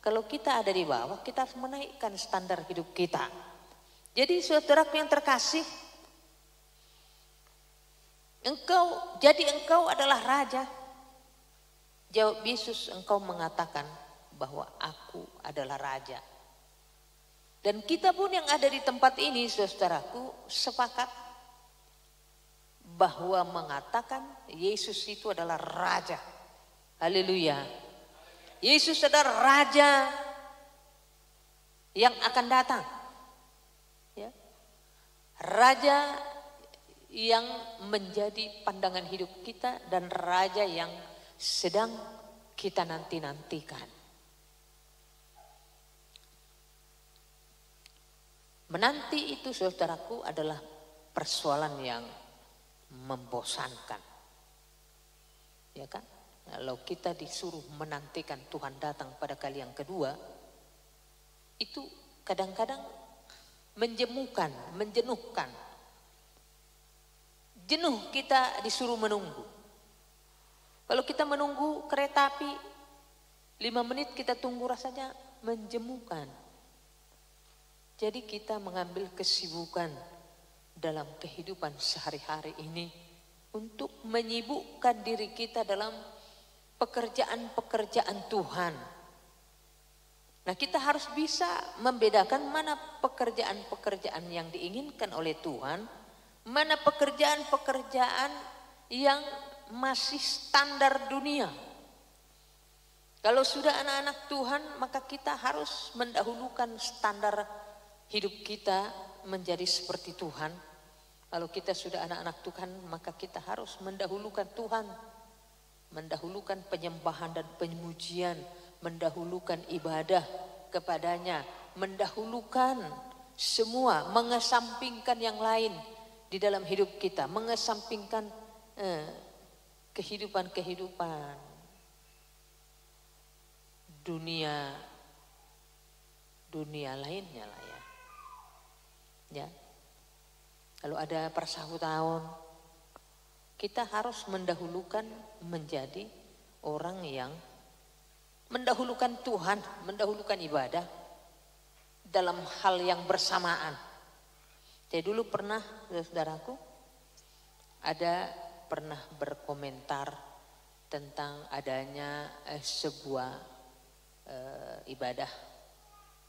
Kalau kita ada di bawah, kita harus menaikkan standar hidup kita. Jadi saudaraku yang terkasih, engkau adalah raja. Jawab Yesus, engkau mengatakan bahwa aku adalah raja. Dan kita pun yang ada di tempat ini, saudaraku, sepakat bahwa mengatakan Yesus itu adalah raja. Haleluya. Yesus adalah raja yang akan datang. Ya. Raja yang menjadi pandangan hidup kita dan raja yang sedang kita nanti-nantikan. Menanti itu saudaraku adalah persoalan yang membosankan. Ya kan? Kalau kita disuruh menantikan Tuhan datang pada kali yang kedua, itu kadang-kadang menjemukan, menjenuhkan. Jenuh kita disuruh menunggu. Kalau kita menunggu kereta api 5 menit kita tunggu, rasanya menjemukan. Jadi kita mengambil kesibukan dalam kehidupan sehari-hari ini untuk menyibukkan diri kita dalam pekerjaan-pekerjaan Tuhan. Nah, kita harus bisa membedakan mana pekerjaan-pekerjaan yang diinginkan oleh Tuhan, mana pekerjaan-pekerjaan yang masih standar dunia. Kalau sudah anak-anak Tuhan, maka kita harus mendahulukan standar hidup kita menjadi seperti Tuhan. Kalau kita sudah anak-anak Tuhan, maka kita harus mendahulukan Tuhan, mendahulukan penyembahan dan pemujian, mendahulukan ibadah kepadanya, mendahulukan semua, mengesampingkan yang lain di dalam hidup kita, mengesampingkan kehidupan dunia lainnya lah ya. Ya. Kalau ada persahutahan, kita harus mendahulukan menjadi orang yang mendahulukan Tuhan, mendahulukan ibadah dalam hal yang bersamaan. Saya dulu pernah, saudaraku, pernah berkomentar tentang adanya sebuah ibadah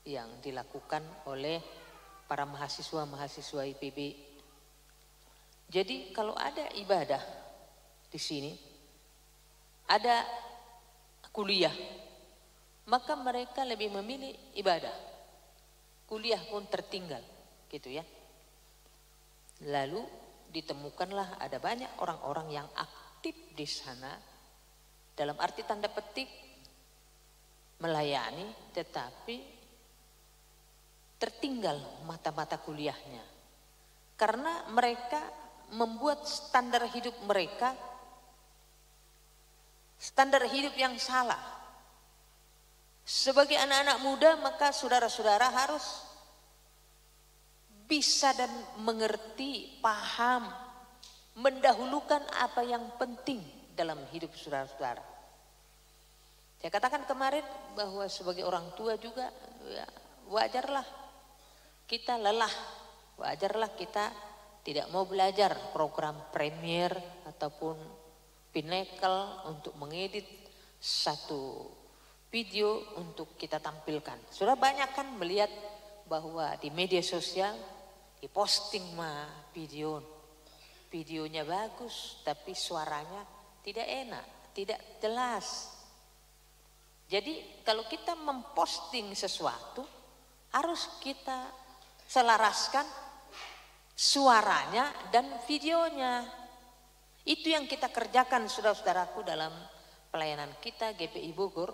yang dilakukan oleh para mahasiswa IPB. Jadi kalau ada ibadah di sini, ada kuliah, maka mereka lebih memilih ibadah. Kuliah pun tertinggal, gitu ya. Lalu ditemukanlah ada banyak orang-orang yang aktif di sana, dalam arti tanda petik melayani, tetapi tertinggal mata-mata kuliahnya. Karena mereka membuat standar hidup mereka, standar hidup yang salah. Sebagai anak-anak muda, maka saudara-saudara harus bisa dan mengerti, paham, mendahulukan apa yang penting dalam hidup saudara-saudara. Saya katakan kemarin bahwa sebagai orang tua juga ya, wajarlah kita lelah, wajarlah kita tidak mau belajar program Premiere ataupun Pinnacle untuk mengedit satu video untuk kita tampilkan. Sudah banyak kan melihat bahwa di media sosial diposting videonya bagus tapi suaranya tidak enak, tidak jelas. Jadi kalau kita memposting sesuatu harus kita selaraskan suaranya dan videonya. Itu yang kita kerjakan saudara-saudaraku dalam pelayanan kita GPI Bogor.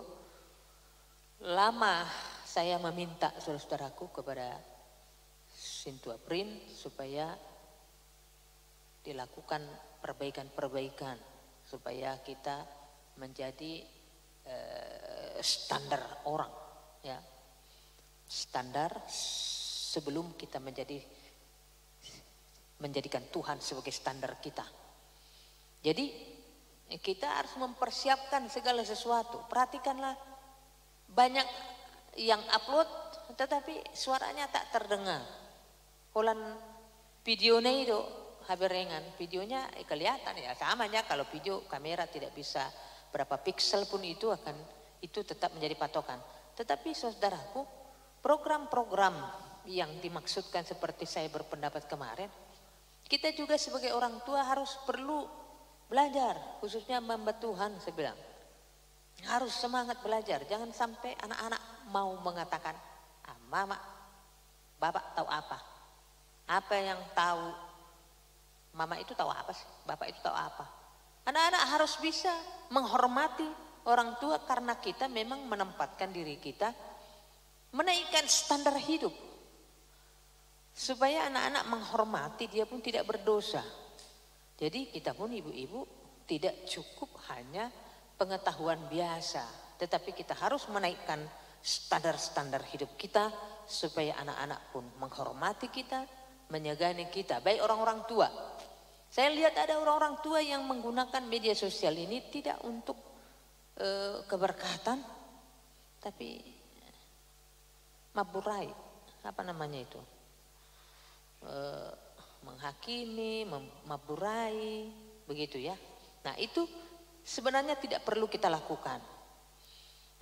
Lama saya meminta saudara-saudaraku kepada Sintua Print supaya dilakukan perbaikan-perbaikan supaya kita menjadi standar orang, ya, standar sebelum kita menjadikan Tuhan sebagai standar kita. Jadi kita harus mempersiapkan segala sesuatu. Perhatikanlah, banyak yang upload tetapi suaranya tak terdengar. Kolan videonya itu haberengan, videonya kelihatan ya samanya. Kalau video kamera tidak bisa berapa piksel pun itu tetap menjadi patokan. Tetapi saudaraku, program-program yang dimaksudkan seperti saya berpendapat kemarin, kita juga sebagai orang tua perlu belajar, khususnya hamba Tuhan saya bilang. Harus semangat belajar, jangan sampai anak-anak mau mengatakan, mama, bapak tahu apa? Apa yang tahu? Mama itu tahu apa sih? Bapak itu tahu apa? Anak-anak harus bisa menghormati orang tua karena kita memang menempatkan diri kita menaikkan standar hidup. Supaya anak-anak menghormati, dia pun tidak berdosa. Jadi kita pun ibu-ibu tidak cukup hanya pengetahuan biasa, tetapi kita harus menaikkan standar-standar hidup kita supaya anak-anak pun menghormati kita, menyegani kita, baik orang-orang tua. Saya lihat ada orang-orang tua yang menggunakan media sosial ini tidak untuk keberkatan, tapi maburai, apa namanya itu, menghakimi, maburai, begitu ya. Nah itu sebenarnya tidak perlu kita lakukan.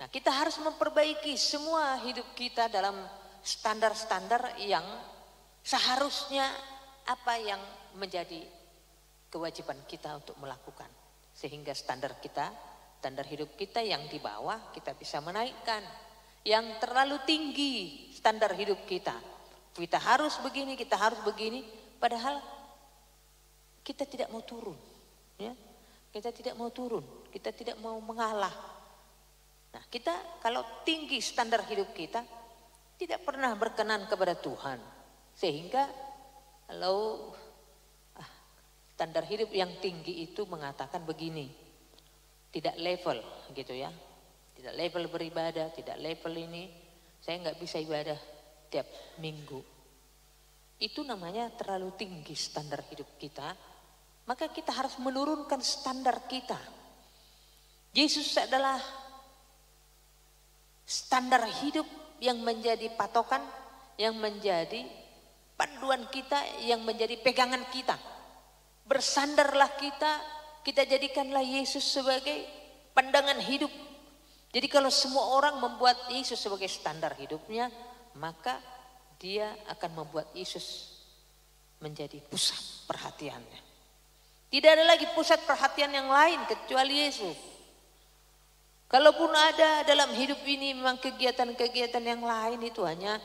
Nah kita harus memperbaiki semua hidup kita dalam standar-standar yang seharusnya apa yang menjadi kewajiban kita untuk melakukan. Sehingga standar kita Standar hidup kita yang di bawah kita bisa menaikkan. Yang terlalu tinggi standar hidup kita. Kita harus begini, kita harus begini. Padahal kita tidak mau turun. Ya. Kita tidak mau turun, kita tidak mau mengalah. Nah, kita kalau tinggi standar hidup kita, tidak pernah berkenan kepada Tuhan. Sehingga kalau standar hidup yang tinggi itu mengatakan begini, tidak level gitu ya. Tidak level beribadah, tidak level ini. Saya nggak bisa ibadah tiap minggu. Itu namanya terlalu tinggi standar hidup kita. Maka kita harus menurunkan standar kita. Yesus adalah standar hidup yang menjadi patokan, yang menjadi panduan kita, yang menjadi pegangan kita. Bersandarlah kita jadikanlah Yesus sebagai pandangan hidup. Jadi kalau semua orang membuat Yesus sebagai standar hidupnya, maka dia akan membuat Yesus menjadi pusat perhatiannya. Tidak ada lagi pusat perhatian yang lain kecuali Yesus. Kalaupun ada dalam hidup ini memang kegiatan-kegiatan yang lain itu hanya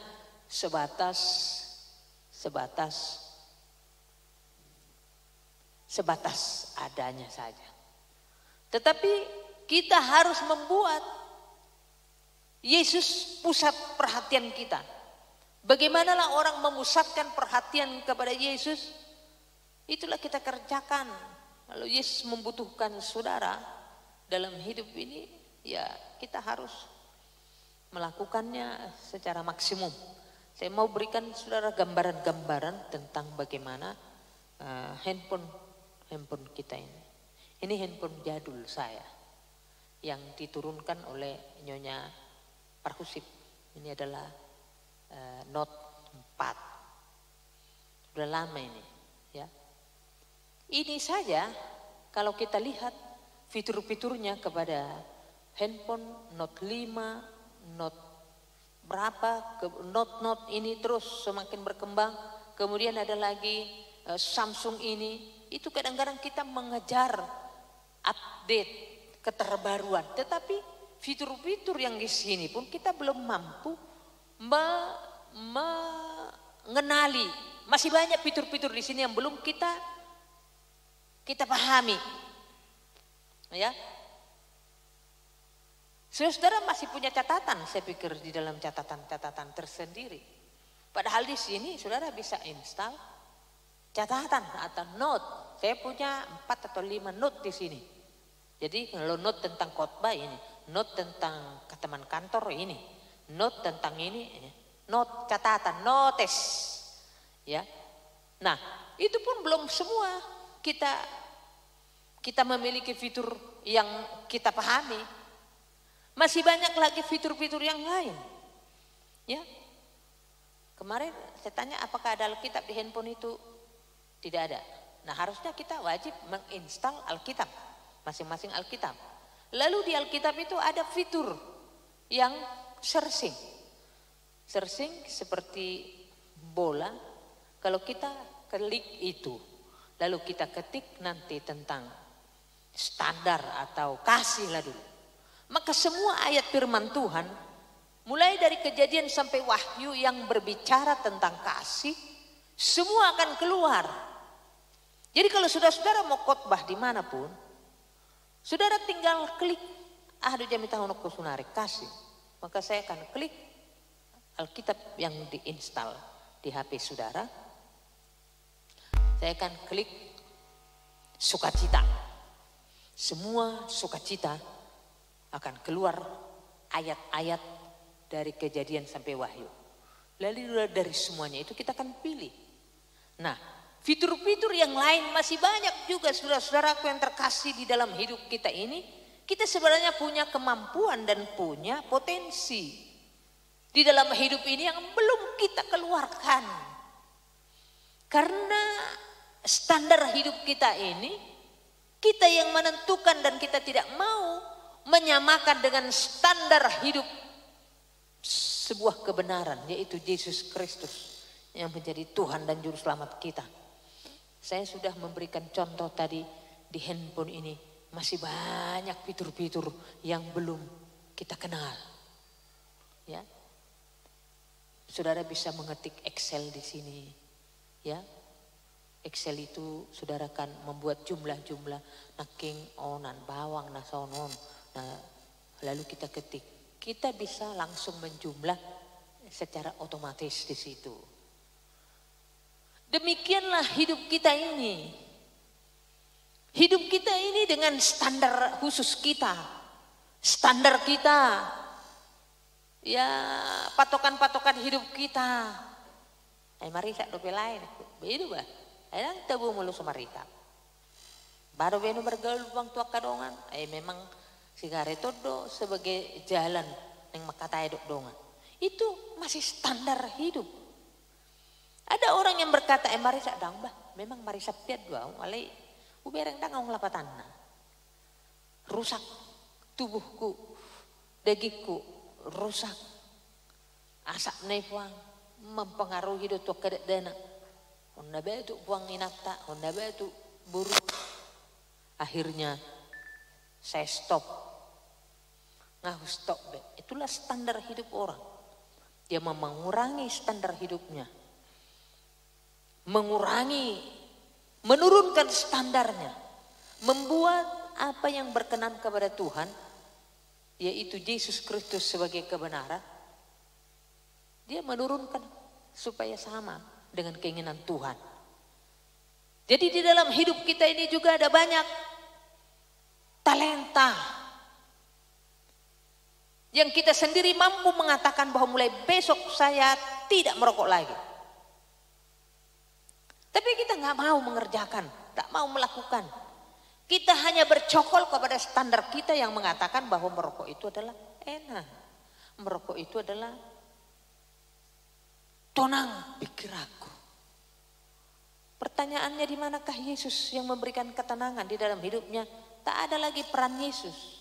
sebatas adanya saja. Tetapi kita harus membuat Yesus pusat perhatian kita. Bagaimanalah orang memusatkan perhatian kepada Yesus? Itulah kita kerjakan. Kalau Yesus membutuhkan saudara dalam hidup ini, ya kita harus melakukannya secara maksimum. Saya mau berikan saudara gambaran-gambaran tentang bagaimana handphone kita ini. Ini handphone jadul saya yang diturunkan oleh Nyonya Parhusip. Ini adalah Note 4. Sudah lama ini, ya. Ini saja kalau kita lihat fitur-fiturnya kepada handphone Note 5, Note berapa, Note ini terus semakin berkembang. Kemudian ada lagi Samsung ini. Itu kadang-kadang kita mengejar update keterbaruan. Tetapi fitur-fitur yang di sini pun kita belum mampu mengenali. Masih banyak fitur-fitur di sini yang belum kita pahami. Ya. Saudara masih punya catatan, saya pikir di dalam catatan tersendiri. Padahal di sini saudara bisa install catatan atau note. Saya punya 4 atau 5 note di sini. Jadi kalau note tentang khotbah ini, note tentang teman kantor ini, note tentang ini, note catatan, notes, ya. Nah, itu pun belum semua kita memiliki fitur yang kita pahami. Masih banyak lagi fitur-fitur yang lain, ya. Kemarin saya tanya apakah ada Alkitab di handphone itu? Tidak ada. Nah, harusnya kita wajib menginstal Alkitab, masing-masing Alkitab. Lalu di Alkitab itu ada fitur yang searching. Searching seperti bola. Kalau kita klik itu, lalu kita ketik nanti tentang standar atau kasihlah dulu. Maka semua ayat firman Tuhan, mulai dari Kejadian sampai Wahyu yang berbicara tentang kasih, semua akan keluar. Jadi kalau saudara mau khotbah dimanapun, saudara tinggal klik ahdu jami tahun kusunari kasih. Maka saya akan klik Alkitab yang diinstal di HP saudara. Saya akan klik sukacita. Semua sukacita akan keluar ayat-ayat dari Kejadian sampai Wahyu. Lalu dari semuanya itu kita akan pilih. Nah, fitur-fitur yang lain masih banyak juga saudara-saudaraku yang terkasih di dalam hidup kita ini. Kita sebenarnya punya kemampuan dan punya potensi di dalam hidup ini yang belum kita keluarkan. Karena standar hidup kita ini, kita yang menentukan dan kita tidak mau menyamakan dengan standar hidup sebuah kebenaran, yaitu Yesus Kristus yang menjadi Tuhan dan Juru Selamat kita. Saya sudah memberikan contoh tadi di handphone ini. masih banyak fitur-fitur yang belum kita kenal. Ya. Saudara bisa mengetik Excel di sini. Ya. Excel itu saudara kan membuat jumlah-jumlah naking onan bawang nasonon. Nah, lalu kita ketik. Kita bisa langsung menjumlah secara otomatis di situ. Demikianlah hidup kita ini. Hidup kita ini dengan standar khusus kita. Standar kita. Ya, patokan-patokan hidup kita. Mari sak dope lain. Begitu bah. Ayang tabu mulu sumarita. Baru benu bergaul bang tua kadongan. Memang sigareto do sebagai jalan yang makatai dok dongan. Itu masih standar hidup. Ada orang yang berkata, mari sak dang bah. Memang mari sapiat dua. Walai ubereng dang ngong lapatanna. Rusak tubuhku, dagingku rusak. Asak nepuang mempengaruhi hidup tua kedek dana. Honda betu buang inapta, honda betu buruk. Akhirnya saya stop. Stop be. Itulah standar hidup orang. Dia mengurangi standar hidupnya. Menurunkan standarnya. Membuat apa yang berkenan kepada Tuhan, yaitu Yesus Kristus sebagai kebenaran. Dia menurunkan supaya sama dengan keinginan Tuhan. Jadi di dalam hidup kita ini juga ada banyak talenta yang kita sendiri mampu mengatakan bahwa mulai besok saya tidak merokok lagi. Tapi kita nggak mau mengerjakan, tak mau melakukan. Kita hanya bercokol kepada standar kita yang mengatakan bahwa merokok itu adalah enak, merokok itu adalah tenang pikir aku. Pertanyaannya, di manakah Yesus yang memberikan ketenangan di dalam hidupnya? Tak ada lagi peran Yesus.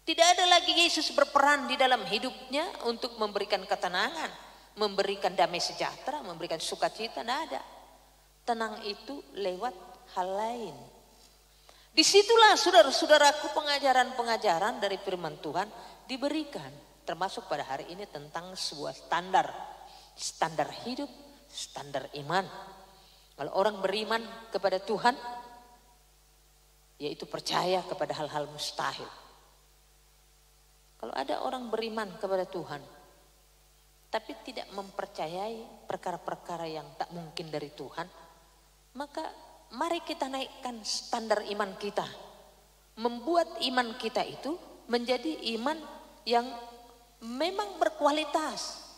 Tidak ada lagi Yesus berperan di dalam hidupnya untuk memberikan ketenangan, memberikan damai sejahtera, memberikan sukacita. Tidak ada. Tenang itu lewat hal lain. Disitulah saudara-saudaraku pengajaran-pengajaran dari firman Tuhan diberikan. Termasuk pada hari ini tentang sebuah standar. Standar hidup, standar iman. Kalau orang beriman kepada Tuhan, yaitu percaya kepada hal-hal mustahil. Kalau ada orang beriman kepada Tuhan, tapi tidak mempercayai perkara-perkara yang tak mungkin dari Tuhan, maka mari kita naikkan standar iman kita. Membuat iman kita itu menjadi iman yang memang berkualitas.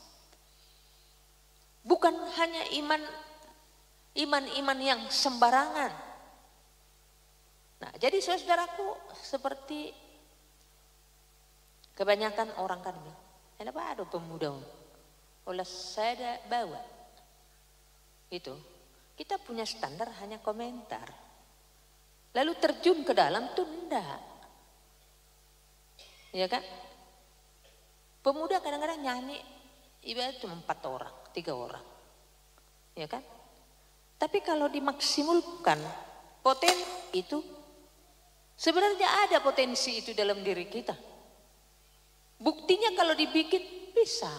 Bukan hanya iman-iman yang sembarangan. Nah, jadi saudaraku, seperti kebanyakan orang kan bilang, kenapa ada pemuda? Oleh saya bawa. Itu, kita punya standar hanya komentar. Lalu terjun ke dalam tuh enggak. Ya kan? Pemuda kadang-kadang nyanyi ibarat cuma 4 orang, 3 orang. Ya kan? Tapi kalau dimaksimalkan potensi itu, sebenarnya ada potensi itu dalam diri kita. Buktinya kalau dibikin bisa.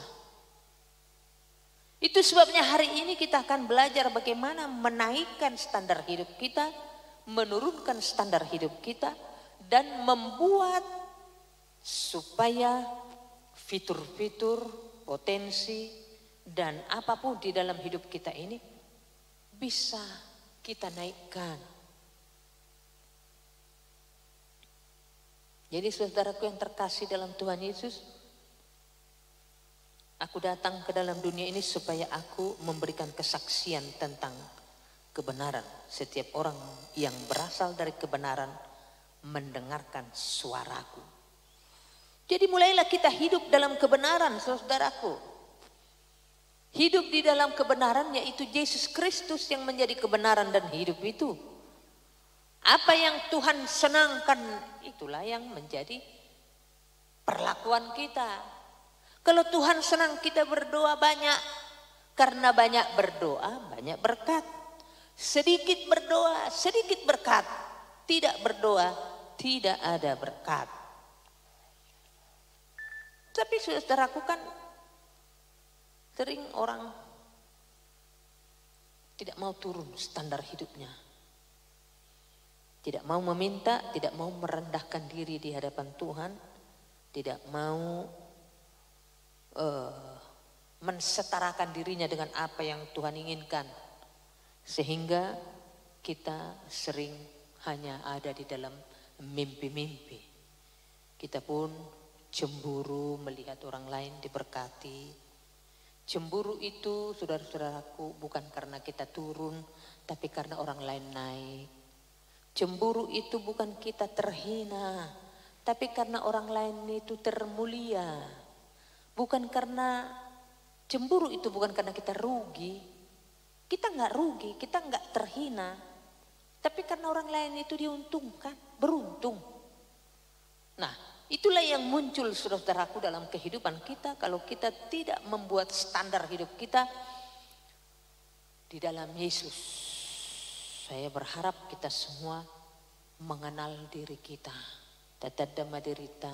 Itu sebabnya hari ini kita akan belajar bagaimana menaikkan standar hidup kita, menurunkan standar hidup kita, dan membuat supaya fitur-fitur, potensi, dan apapun di dalam hidup kita ini bisa kita naikkan. Jadi saudaraku yang terkasih dalam Tuhan Yesus, aku datang ke dalam dunia ini supaya aku memberikan kesaksian tentang kebenaran. Setiap orang yang berasal dari kebenaran mendengarkan suaraku. Jadi mulailah kita hidup dalam kebenaran, saudaraku. Hidup di dalam kebenaran, yaitu Yesus Kristus yang menjadi kebenaran dan hidup itu. Apa yang Tuhan senangkan, itulah yang menjadi perlakuan kita. Kalau Tuhan senang kita berdoa banyak, karena banyak berdoa, banyak berkat. Sedikit berdoa, sedikit berkat. tidak berdoa, tidak ada berkat. Tapi saudaraku kan sering orang tidak mau turun standar hidupnya. Tidak mau meminta, tidak mau merendahkan diri di hadapan Tuhan. Tidak mau mensetarakan dirinya dengan apa yang Tuhan inginkan. Sehingga kita sering hanya ada di dalam mimpi-mimpi. Kita pun cemburu melihat orang lain diberkati. Cemburu itu saudara-saudaraku bukan karena kita turun, tapi karena orang lain naik. Cemburu itu bukan kita terhina, tapi karena orang lain itu termulia. Bukan karena cemburu itu bukan karena kita rugi. Kita nggak rugi, kita nggak terhina. Tapi karena orang lain itu diuntungkan, beruntung. Nah, itulah yang muncul saudara-saudaraku dalam kehidupan kita kalau kita tidak membuat standar hidup kita di dalam Yesus. Saya berharap kita semua mengenal diri kita. Tatadama derita.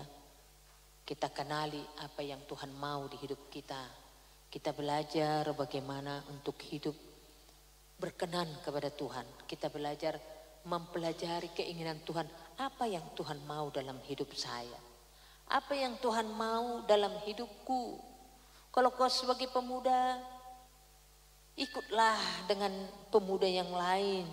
Kita kenali apa yang Tuhan mau di hidup kita. Kita belajar bagaimana untuk hidup berkenan kepada Tuhan. Kita belajar mempelajari keinginan Tuhan. Apa yang Tuhan mau dalam hidup saya? Apa yang Tuhan mau dalam hidupku? Kalau kau sebagai pemuda, ikutlah dengan pemuda yang lain.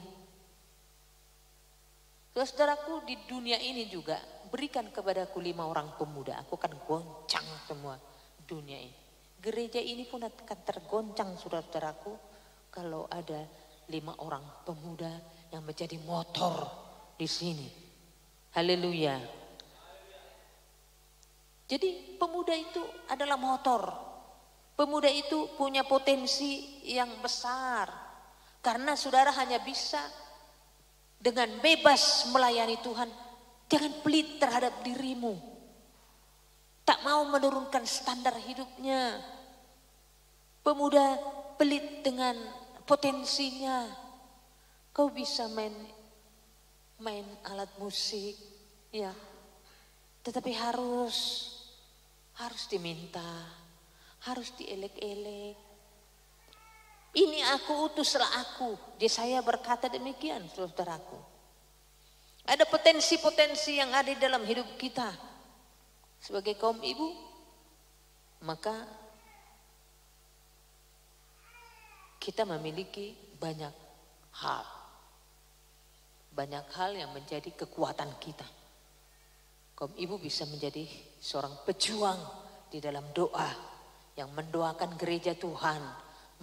Saudaraku, di dunia ini juga berikan kepadaku 5 orang pemuda. Aku akan goncang semua dunia ini. Gereja ini pun akan tergoncang saudara-saudaraku kalau ada 5 orang pemuda yang menjadi motor di sini. Haleluya. Jadi pemuda itu adalah motor. Pemuda itu punya potensi yang besar. Karena saudara hanya bisa dengan bebas melayani Tuhan. Jangan pelit terhadap dirimu. Tak mau menurunkan standar hidupnya. Pemuda pelit dengan potensinya. Kau bisa main alat musik, ya. Tetapi harus diminta, harus dielek-elek. Ini aku, utuslah aku. Yesaya berkata demikian, saudaraku. Ada potensi-potensi yang ada di dalam hidup kita. Sebagai kaum ibu, maka kita memiliki banyak hal. Banyak hal yang menjadi kekuatan kita. Kaum ibu bisa menjadi seorang pejuang di dalam doa. Yang mendoakan gereja Tuhan.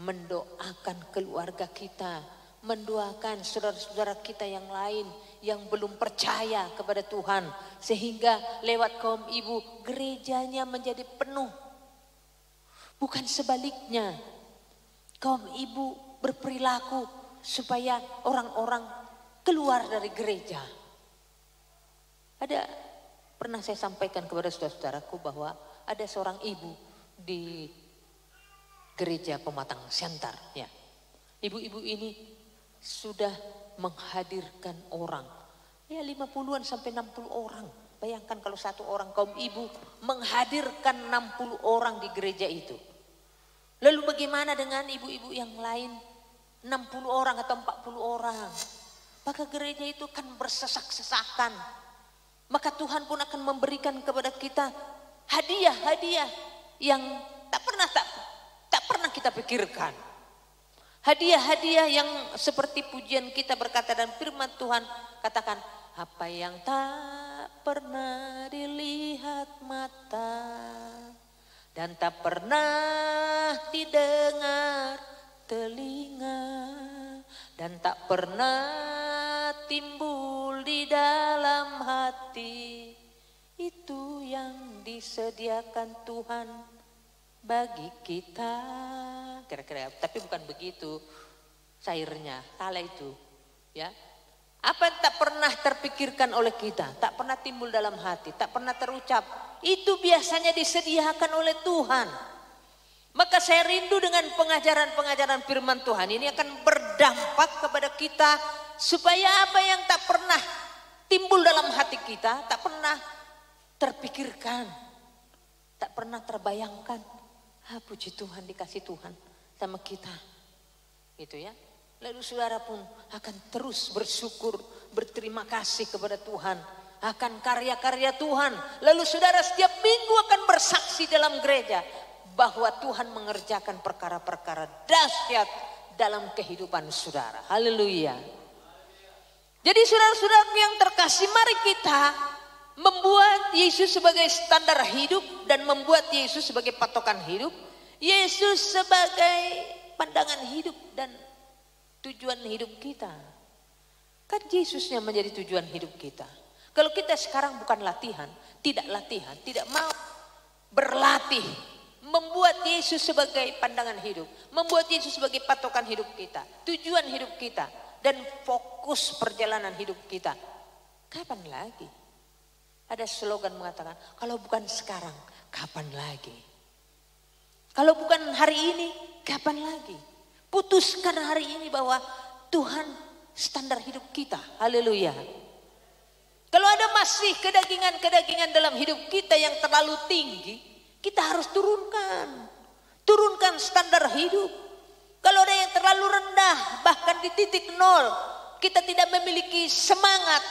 Mendoakan keluarga kita. Mendoakan saudara-saudara kita yang lain. Yang belum percaya kepada Tuhan. Sehingga lewat kaum ibu gerejanya menjadi penuh. Bukan sebaliknya. Kaum ibu berperilaku supaya orang-orang keluar dari gereja. Pernah saya sampaikan kepada saudara-saudaraku bahwa ada seorang ibu di gereja Pematang Siantar. Ya. Ibu-ibu ini sudah menghadirkan orang. Ya 50-an sampai 60 orang. Bayangkan kalau satu orang kaum ibu menghadirkan 60 orang di gereja itu. Lalu bagaimana dengan ibu-ibu yang lain? 60 orang atau 40 orang. Maka gereja itu kan bersesak-sesakan. Maka Tuhan pun akan memberikan kepada kita hadiah-hadiah yang tak pernah kita pikirkan. Hadiah-hadiah yang seperti pujian kita berkata dan firman Tuhan katakan, apa yang tak pernah dilihat mata dan tak pernah didengar telinga dan tak pernah timbul di dalam hati, itu yang disediakan Tuhan bagi kita. Kira-kira, tapi bukan begitu cairnya, salah itu, ya. Apa yang tak pernah terpikirkan oleh kita, tak pernah timbul dalam hati, tak pernah terucap, itu biasanya disediakan oleh Tuhan. Maka saya rindu dengan pengajaran-pengajaran firman Tuhan ini akan berdampak kepada kita supaya apa yang tak pernah timbul dalam hati kita, tak pernah terpikirkan, tak pernah terbayangkan. Puji Tuhan, dikasih Tuhan sama kita, gitu ya. Lalu saudara pun akan terus bersyukur, berterima kasih kepada Tuhan akan karya-karya Tuhan. Lalu saudara setiap minggu akan bersaksi dalam gereja bahwa Tuhan mengerjakan perkara-perkara dahsyat dalam kehidupan saudara. Haleluya. Jadi saudara-saudara yang terkasih, mari kita membuat Yesus sebagai standar hidup dan membuat Yesus sebagai patokan hidup. Yesus sebagai pandangan hidup dan tujuan hidup kita. Kan Yesusnya menjadi tujuan hidup kita. Kalau kita sekarang bukan latihan, tidak mau berlatih, membuat Yesus sebagai pandangan hidup, membuat Yesus sebagai patokan hidup kita, tujuan hidup kita, dan fokus perjalanan hidup kita. Kapan lagi? Ada slogan mengatakan, kalau bukan sekarang, kapan lagi? Kalau bukan hari ini, kapan lagi? Putuskan hari ini bahwa Tuhan standar hidup kita. Haleluya. Kalau ada masih kedagingan-kedagingan dalam hidup kita yang terlalu tinggi, kita harus turunkan standar hidup. Kalau ada yang terlalu rendah, bahkan di titik nol, kita tidak memiliki semangat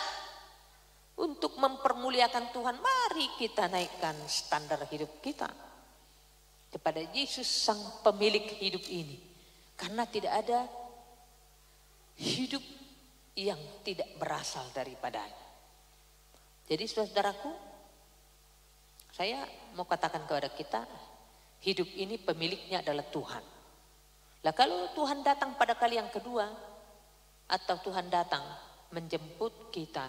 untuk mempermuliakan Tuhan. Mari kita naikkan standar hidup kita kepada Yesus sang pemilik hidup ini. Karena tidak ada hidup yang tidak berasal daripadanya. Jadi saudaraku, saya mau katakan kepada kita, hidup ini pemiliknya adalah Tuhan. Lah kalau Tuhan datang pada kali yang kedua, atau Tuhan datang menjemput kita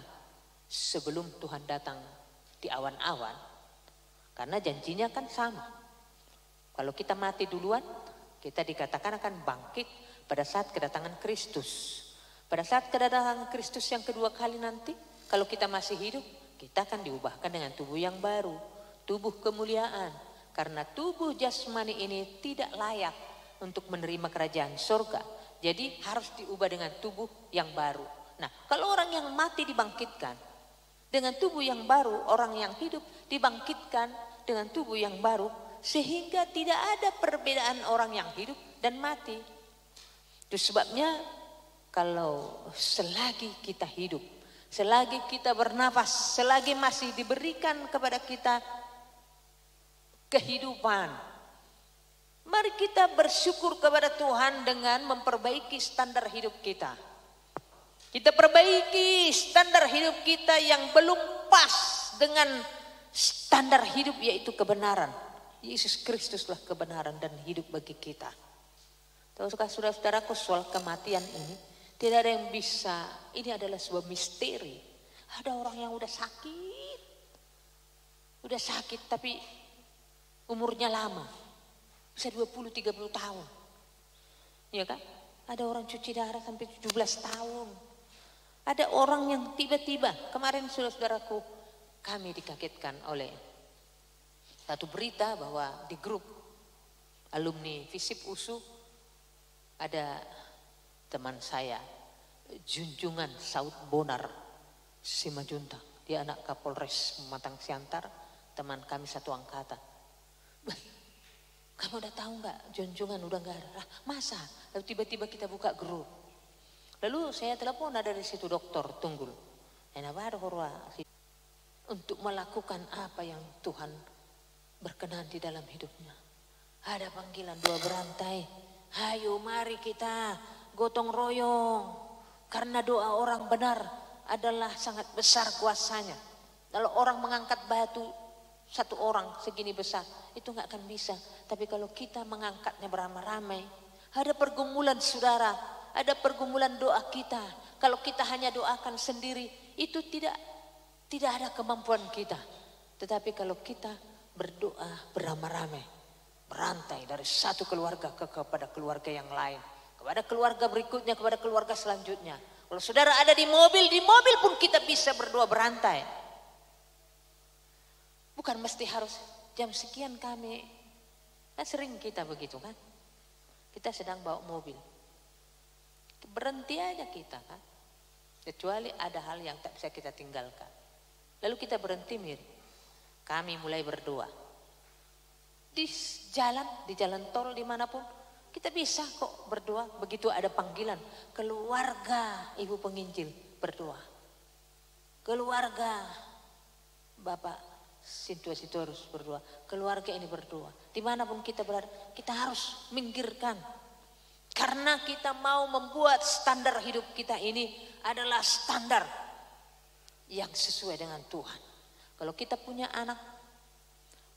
sebelum Tuhan datang di awan-awan, karena janjinya kan sama. Kalau kita mati duluan, kita dikatakan akan bangkit pada saat kedatangan Kristus. Pada saat kedatangan Kristus yang kedua kali nanti, kalau kita masih hidup, kita akan diubahkan dengan tubuh yang baru, tubuh kemuliaan. Karena tubuh jasmani ini tidak layak untuk menerima kerajaan surga. Jadi harus diubah dengan tubuh yang baru. Nah, kalau orang yang mati dibangkitkan dengan tubuh yang baru, orang yang hidup dibangkitkan dengan tubuh yang baru, sehingga tidak ada perbedaan orang yang hidup dan mati. Itu sebabnya kalau selagi kita hidup, selagi kita bernafas, selagi masih diberikan kepada kita kehidupan, mari kita bersyukur kepada Tuhan dengan memperbaiki standar hidup kita. Kita perbaiki standar hidup kita yang belum pas dengan standar hidup, yaitu kebenaran. Yesus Kristuslah kebenaran dan hidup bagi kita. Tahukah saudara-saudaraku, soal kematian ini tidak ada yang bisa, ini adalah sebuah misteri. Ada orang yang udah sakit tapi umurnya lama, bisa 20-30 tahun. Iya kan? Ada orang cuci darah sampai 17 tahun. Ada orang yang tiba-tiba, kemarin saudara-saudaraku, kami dikagetkan oleh satu berita bahwa di grup alumni FISIP USU ada teman saya, Junjungan Saud Bonar Simanjuntak, dia anak Kapolres Pematang Siantar, teman kami satu angkatan. Kamu udah tahu nggak, Junjungan udah nggak ada? Masa? Lalu tiba-tiba kita buka grup. Lalu saya telepon, ada di situ Dokter Tunggul, untuk melakukan apa yang Tuhan berkenan di dalam hidupnya. Ada panggilan dua berantai. Hayo mari kita gotong royong. Karena doa orang benar adalah sangat besar kuasanya. Kalau orang mengangkat batu satu orang segini besar, itu nggak akan bisa. Tapi kalau kita mengangkatnya beramai-ramai, ada pergumulan saudara, ada pergumulan doa kita. Kalau kita hanya doakan sendiri, itu tidak ada kemampuan kita. Tetapi kalau kita berdoa beramai-ramai, berantai dari satu keluarga kepada keluarga yang lain, kepada keluarga berikutnya, kepada keluarga selanjutnya. Kalau saudara ada di mobil pun kita bisa berdoa berantai. Bukan mesti harus jam sekian kami. Kan sering kita begitu kan. Kita sedang bawa mobil, berhenti aja kita kan. Kecuali ada hal yang tak bisa kita tinggalkan. Lalu kita berhenti mirip. Kami mulai berdoa. Di jalan tol dimanapun, kita bisa kok berdoa. Begitu ada panggilan, keluarga ibu penginjil berdoa. Keluarga Bapak situasi itu harus berdoa. Keluarga ini berdoa. Dimanapun kita berada, kita harus minggirkan. Karena kita mau membuat standar hidup kita ini adalah standar yang sesuai dengan Tuhan. Kalau kita punya anak,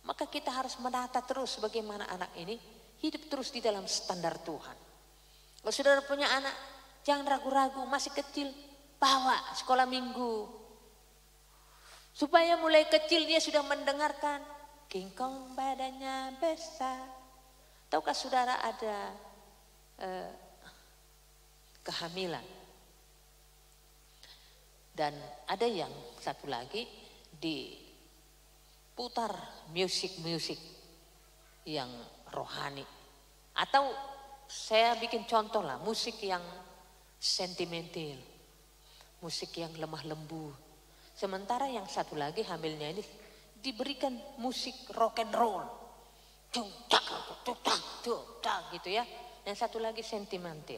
maka kita harus menata terus bagaimana anak ini hidup terus di dalam standar Tuhan. Kalau saudara punya anak, jangan ragu-ragu, masih kecil, bawa sekolah minggu. Supaya mulai kecil dia sudah mendengarkan, King Kong badannya besar. Tahukah saudara ada kehamilan? Dan ada yang satu lagi diputar musik-musik yang rohani. Atau saya bikin contoh lah, musik yang sentimental, musik yang lemah lembut. Sementara yang satu lagi hamilnya ini diberikan musik rock and roll. Gitu ya. Yang satu lagi sentimental.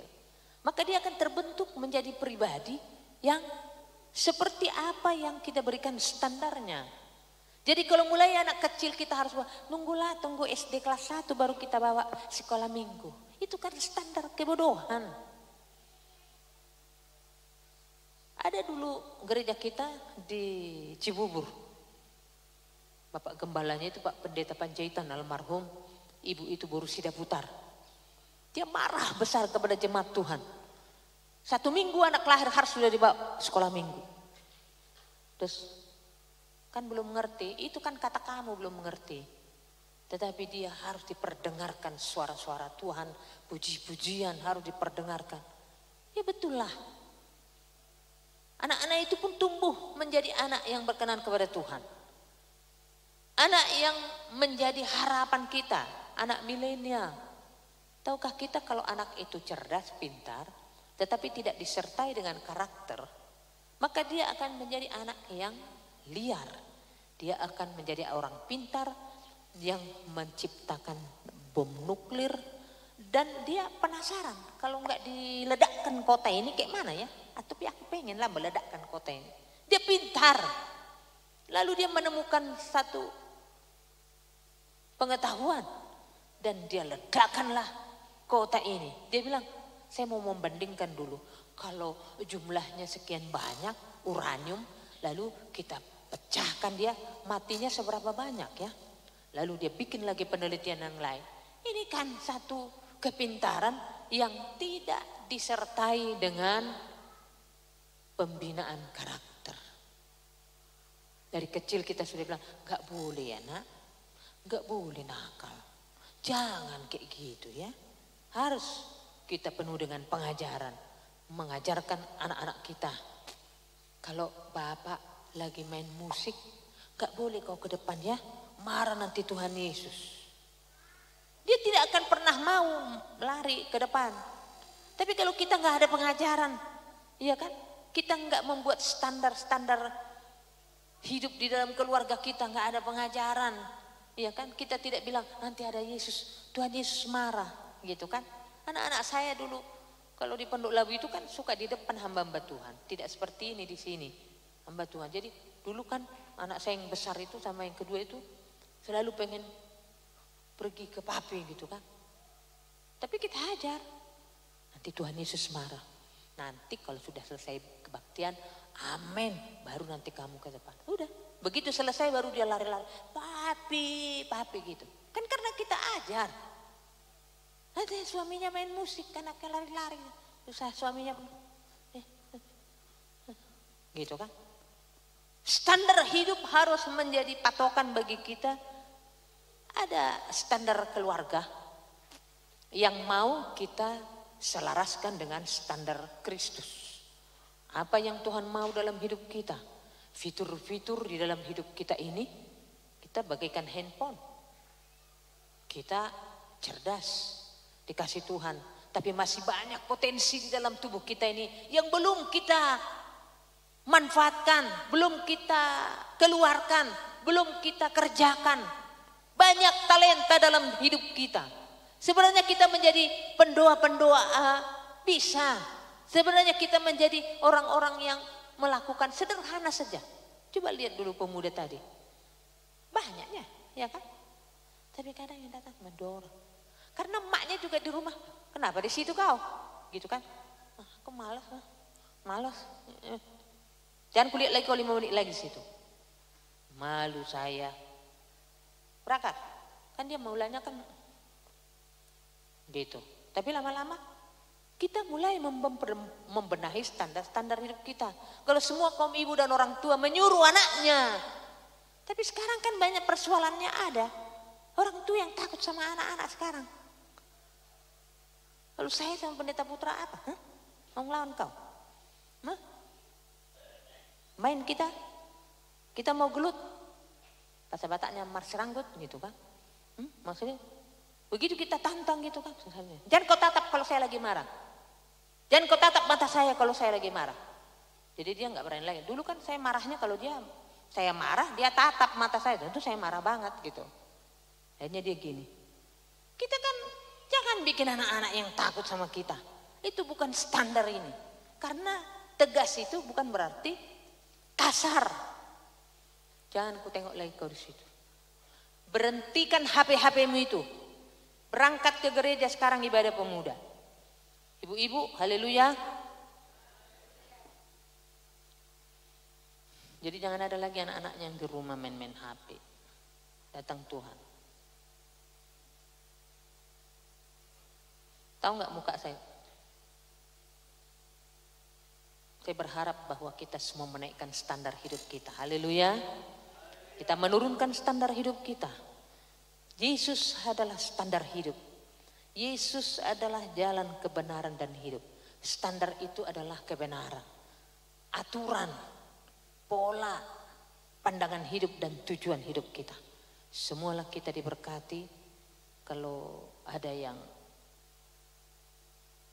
Maka dia akan terbentuk menjadi pribadi yang seperti apa yang kita berikan standarnya. Jadi kalau mulai anak kecil kita harus tunggu SD kelas 1 baru kita bawa sekolah minggu. Itu kan standar kebodohan. Ada dulu gereja kita di Cibubur. Bapak gembalanya itu Pak Pendeta Panjaitan almarhum. Ibu itu Borusida Putar. Dia marah besar kepada jemaat Tuhan. 1 minggu anak lahir harus sudah dibawa sekolah minggu. Terus kan belum mengerti, itu kan kata kamu belum mengerti. Tetapi dia harus diperdengarkan suara-suara Tuhan, puji-pujian harus diperdengarkan. Ya betul lah. Anak-anak itu pun tumbuh menjadi anak yang berkenan kepada Tuhan. Anak yang menjadi harapan kita, anak milenial. Tahukah kita kalau anak itu cerdas, pintar, tetapi tidak disertai dengan karakter, maka dia akan menjadi anak yang liar. Dia akan menjadi orang pintar yang menciptakan bom nuklir dan dia penasaran kalau nggak diledakkan kota ini kayak mana ya? Tapi aku pengen lah meledakkan kota ini. Dia pintar. Lalu dia menemukan satu pengetahuan dan dia ledakkanlah kota ini. Dia bilang, saya mau membandingkan dulu. Kalau jumlahnya sekian banyak uranium, lalu kita pecahkan dia, matinya seberapa banyak ya. Lalu dia bikin lagi penelitian yang lain. Ini kan satu kepintaran yang tidak disertai dengan pembinaan karakter. Dari kecil kita sudah bilang, gak boleh ya nak, gak boleh nakal. Jangan kayak gitu ya. Harus kita penuh dengan pengajaran. Mengajarkan anak-anak kita. Kalau bapak lagi main musik, gak boleh kau ke depan ya. Marah nanti Tuhan Yesus. Dia tidak akan pernah mau lari ke depan. Tapi kalau kita gak ada pengajaran, iya kan? Kita gak membuat standar-standar hidup di dalam keluarga kita, gak ada pengajaran. Iya kan? Kita tidak bilang nanti ada Yesus, Tuhan Yesus marah, gitu kan? Anak-anak saya dulu kalau di Pondok Labu itu kan suka di depan hamba-hamba Tuhan, tidak seperti ini di sini hamba Tuhan. Jadi dulu kan anak saya yang besar itu sama yang kedua itu selalu pengen pergi ke papi gitu kan. Tapi kita ajar, nanti Tuhan Yesus marah. Nanti kalau sudah selesai kebaktian, amin, baru nanti kamu ke depan. Udah, begitu selesai baru dia lari-lari, papi, papi gitu. Kan karena kita ajar. Nanti suaminya main musik, anaknya lari-lari. Susah suaminya. Gitu kan. Standar hidup harus menjadi patokan bagi kita. Ada standar keluarga yang mau kita selaraskan dengan standar Kristus. Apa yang Tuhan mau dalam hidup kita. Fitur-fitur di dalam hidup kita ini, kita bagaikan handphone. Kita cerdas, dikasih Tuhan, tapi masih banyak potensi di dalam tubuh kita ini yang belum kita manfaatkan, belum kita keluarkan, belum kita kerjakan. Banyak talenta dalam hidup kita. Sebenarnya kita menjadi pendoa-pendoa bisa. Sebenarnya kita menjadi orang-orang yang melakukan sederhana saja. Coba lihat dulu pemuda tadi. Banyaknya, ya kan? Tapi kadang yang datang mendorong. Karena emaknya juga di rumah. Kenapa di situ kau? Gitu kan? Aku malas. Malas. Jangan kulihat lagi kau 5 menit lagi situ. Malu saya. Berangkat. Kan dia maulanya kan gitu. Tapi lama-lama kita mulai membenahi standar hidup kita. Kalau semua kaum ibu dan orang tua menyuruh anaknya. Tapi sekarang kan banyak persoalannya ada. Orang tua yang takut sama anak-anak sekarang. Lalu saya sama pendeta Putra apa? Mau ngelawan kau? Main kita mau gelut. Bahasa Bataknya mars ranggut gitu kan. Maksudnya begitu kita tantang gitu kan. Jangan kau tatap kalau saya lagi marah. Jangan kau tatap mata saya kalau saya lagi marah. Jadi dia nggak berani lagi. Dulu kan saya marahnya kalau saya marah dia tatap mata saya. Tentu saya marah banget gitu. Akhirnya dia gini. Kita kan jangan bikin anak-anak yang takut sama kita. Itu bukan standar ini. Karena tegas itu bukan berarti kasar. Jangan ku tengok lagi kau di situ. Berhentikan HP-HPmu itu. Berangkat ke gereja sekarang ibadah pemuda. Ibu-ibu, haleluya. Jadi jangan ada lagi anak-anak yang di rumah main-main HP. Datang Tuhan. Tahu nggak muka saya? Saya berharap bahwa kita semua menaikkan standar hidup kita. Haleluya. Kita menurunkan standar hidup kita. Yesus adalah standar hidup. Yesus adalah jalan kebenaran dan hidup. Standar itu adalah kebenaran. Aturan, pola, pandangan hidup dan tujuan hidup kita. Semualah kita diberkati. Kalau ada yang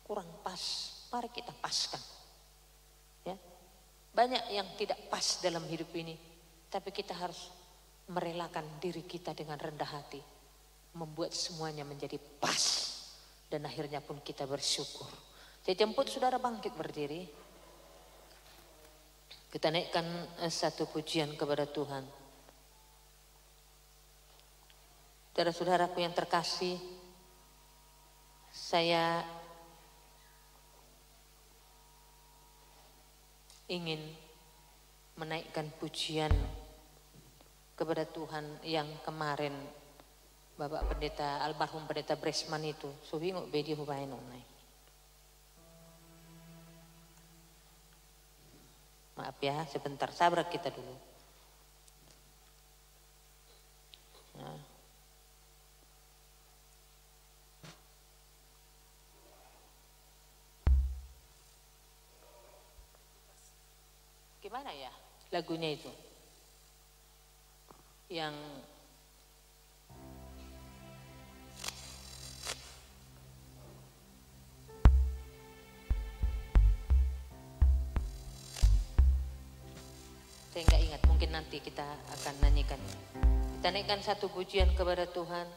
kurang pas, mari kita paskan. Ya. Banyak yang tidak pas dalam hidup ini, tapi kita harus merelakan diri kita dengan rendah hati, membuat semuanya menjadi pas, dan akhirnya pun kita bersyukur. Saya jemput saudara bangkit berdiri. Kita naikkan satu pujian kepada Tuhan. Saudara-saudaraku yang terkasih, saya ingin menaikkan pujian kepada Tuhan yang kemarin Bapak Pendeta, almarhum Pendeta Bresman itu. Suwinguk bedi hubain onai. Maaf ya, sebentar sabar kita dulu. Nah. Gimana ya lagunya itu? Yang saya nggak ingat, mungkin nanti kita akan nyanyikan. Kita naikkan satu pujian kepada Tuhan.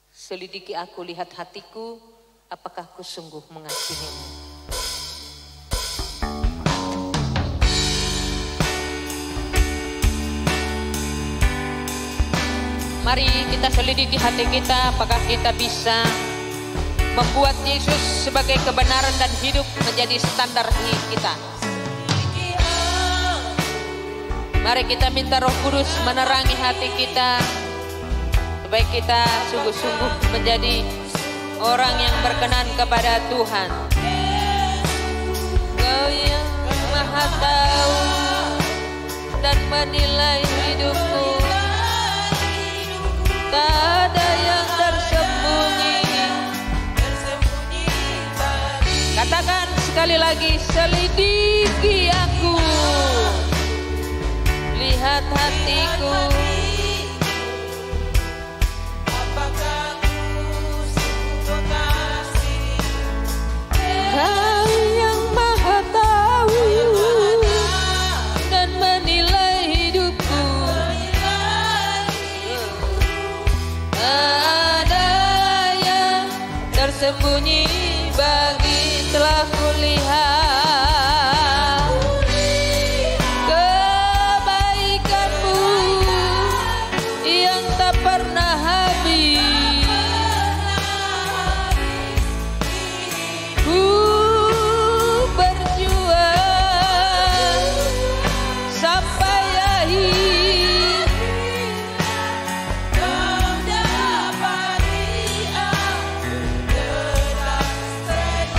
Selidiki aku, lihat hatiku, apakah ku sungguh mengasihimu. Mari kita selidiki hati kita, apakah kita bisa membuat Yesus sebagai kebenaran dan hidup menjadi standar hidup kita. Mari kita minta Roh Kudus menerangi hati kita, supaya kita sungguh-sungguh menjadi orang yang berkenan kepada Tuhan. Kau yang Maha tahu dan menilai hidupku. Tak ada yang tersembunyi. Katakan sekali lagi, selidiki aku, lihat hatiku, apakah ku sungguh mengasihi. Kau yang Maha tahu ada yang tersembunyi bagi telah kulihat kebaikanmu yang tak pernah habis. Ku berjuang sampai akhir.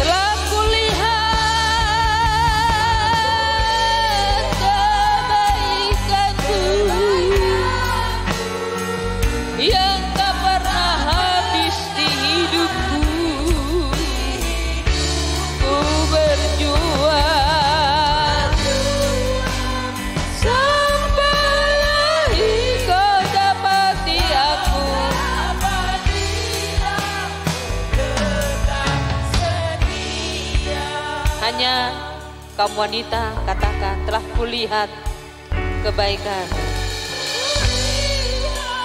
Telah kulihat kebaikanmu yang tak pernah habis di hidupku. Ku berjuang sampai akhir, kau dapati aku. Hanya kaum wanita katakan, telah kulihat kebaikan,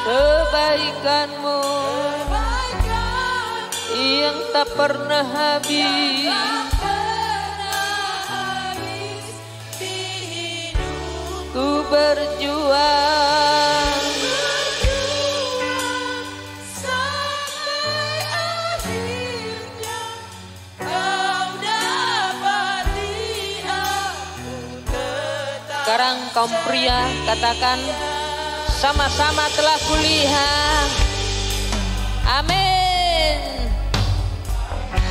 kebaikanmu yang tak pernah habis. Ku berjuang sampai akhirnya kau dapati aku tetap. Sekarang kaum pria katakan, sama-sama telah kulihat. Amin.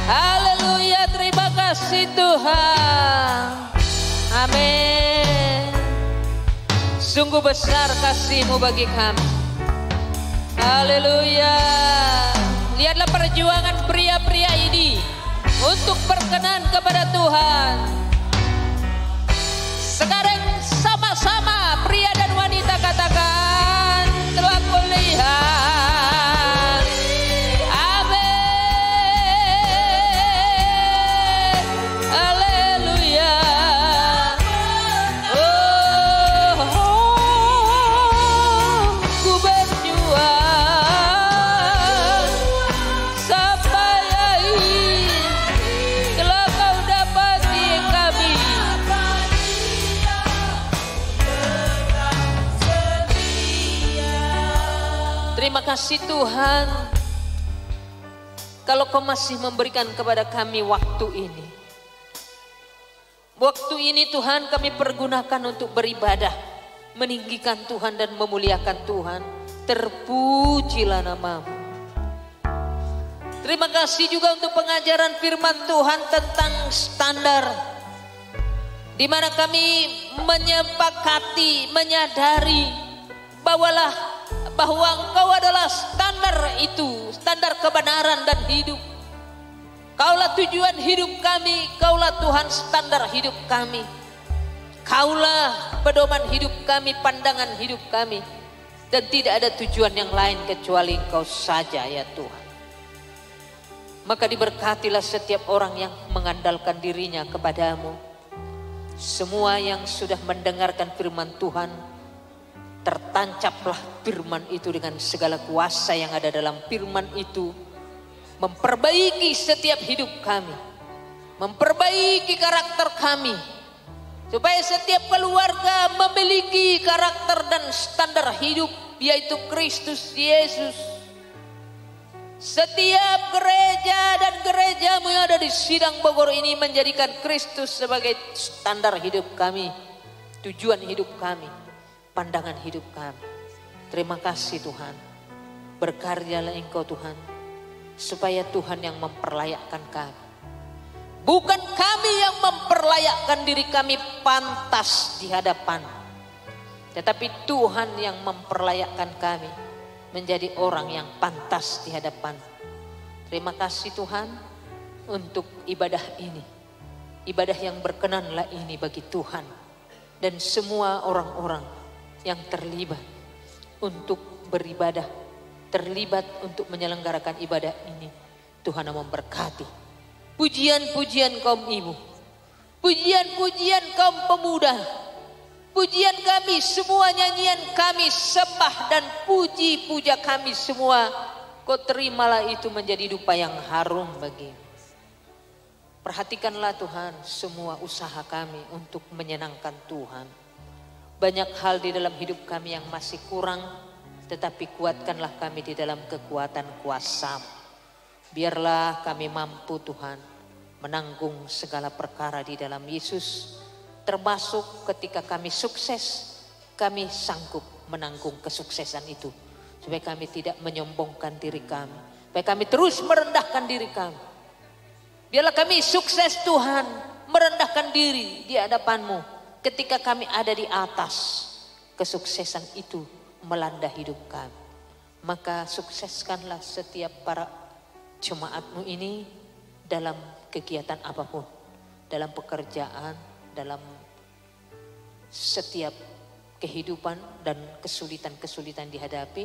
Haleluya, terima kasih Tuhan. Amin. Sungguh besar kasih-Mu bagi kami. Haleluya. Lihatlah perjuangan pria-pria ini untuk berkenan kepada Tuhan. Sekarang sama-sama pria dan wanita katakan, telah kulihat. Amin. Haleluya. Ku berjuang sampai akhir, telah kau dapati kami. Terima kasih Tuhan, kalau Kau masih memberikan kepada kami waktu ini. Waktu ini Tuhan kami pergunakan untuk beribadah, meninggikan Tuhan dan memuliakan Tuhan. Terpujilah nama-Mu. Terima kasih juga untuk pengajaran firman Tuhan tentang standar, di mana kami menyepakati, menyadari bahwa Engkau adalah standar itu, standar kebenaran dan hidup. Kaulah tujuan hidup kami, Kaulah Tuhan standar hidup kami. Kaulah pedoman hidup kami, pandangan hidup kami. Dan tidak ada tujuan yang lain kecuali Engkau saja ya Tuhan. Maka diberkatilah setiap orang yang mengandalkan dirinya kepadamu. Semua yang sudah mendengarkan firman Tuhan, tertancaplah firman itu dengan segala kuasa yang ada dalam firman itu. Memperbaiki setiap hidup kami, memperbaiki karakter kami, supaya setiap keluarga memiliki karakter dan standar hidup, yaitu Kristus Yesus. Setiap gereja dan gerejamu yang ada di Sidang Bogor ini menjadikan Kristus sebagai standar hidup kami, tujuan hidup kami, pandangan hidup kami. Terima kasih Tuhan. Berkaryalah Engkau Tuhan, supaya Tuhan yang memperlayakkan kami. Bukan kami yang memperlayakkan diri kami pantas di hadapan, tetapi Tuhan yang memperlayakkan kami menjadi orang yang pantas di hadapan. Terima kasih Tuhan untuk ibadah ini. Ibadah yang berkenanlah ini bagi Tuhan dan semua orang-orang yang terlibat untuk beribadah, terlibat untuk menyelenggarakan ibadah ini. Tuhan yang memberkati. Pujian-pujian kaum ibu, pujian-pujian kaum pemuda, pujian kami semua, nyanyian kami, sembah dan puji puja kami semua, Kau terimalah itu menjadi dupa yang harum bagimu. Perhatikanlah Tuhan semua usaha kami untuk menyenangkan Tuhan. Banyak hal di dalam hidup kami yang masih kurang, tetapi kuatkanlah kami di dalam kekuatan kuasa-Mu. Biarlah kami mampu Tuhan menanggung segala perkara di dalam Yesus, termasuk ketika kami sukses, kami sanggup menanggung kesuksesan itu. Supaya kami tidak menyombongkan diri kami, supaya kami terus merendahkan diri kami. Biarlah kami sukses Tuhan, merendahkan diri di hadapan-Mu. Ketika kami ada di atas, kesuksesan itu melanda hidup kami. Maka sukseskanlah setiap para jemaat-Mu ini dalam kegiatan apapun, dalam pekerjaan, dalam setiap kehidupan dan kesulitan-kesulitan dihadapi.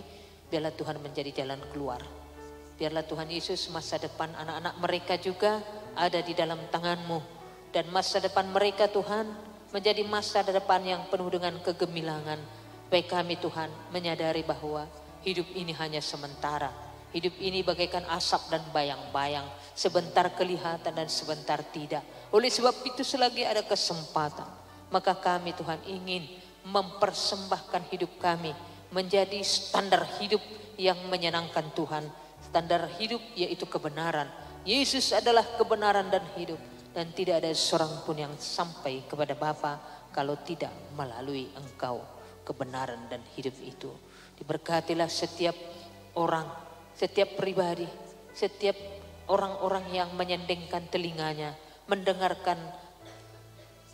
Biarlah Tuhan menjadi jalan keluar. Biarlah Tuhan Yesus masa depan anak-anak mereka juga ada di dalam tangan-Mu. Dan masa depan mereka Tuhan menjadi masa depan yang penuh dengan kegemilangan. Baik kami Tuhan menyadari bahwa hidup ini hanya sementara. Hidup ini bagaikan asap dan bayang-bayang. Sebentar kelihatan dan sebentar tidak. Oleh sebab itu selagi ada kesempatan, maka kami Tuhan ingin mempersembahkan hidup kami menjadi standar hidup yang menyenangkan Tuhan. Standar hidup yaitu kebenaran. Yesus adalah kebenaran dan hidup. Dan tidak ada seorang pun yang sampai kepada Bapa kalau tidak melalui Engkau, kebenaran dan hidup itu. Diberkatilah setiap orang, setiap pribadi, setiap orang-orang yang menyendengkan telinganya, mendengarkan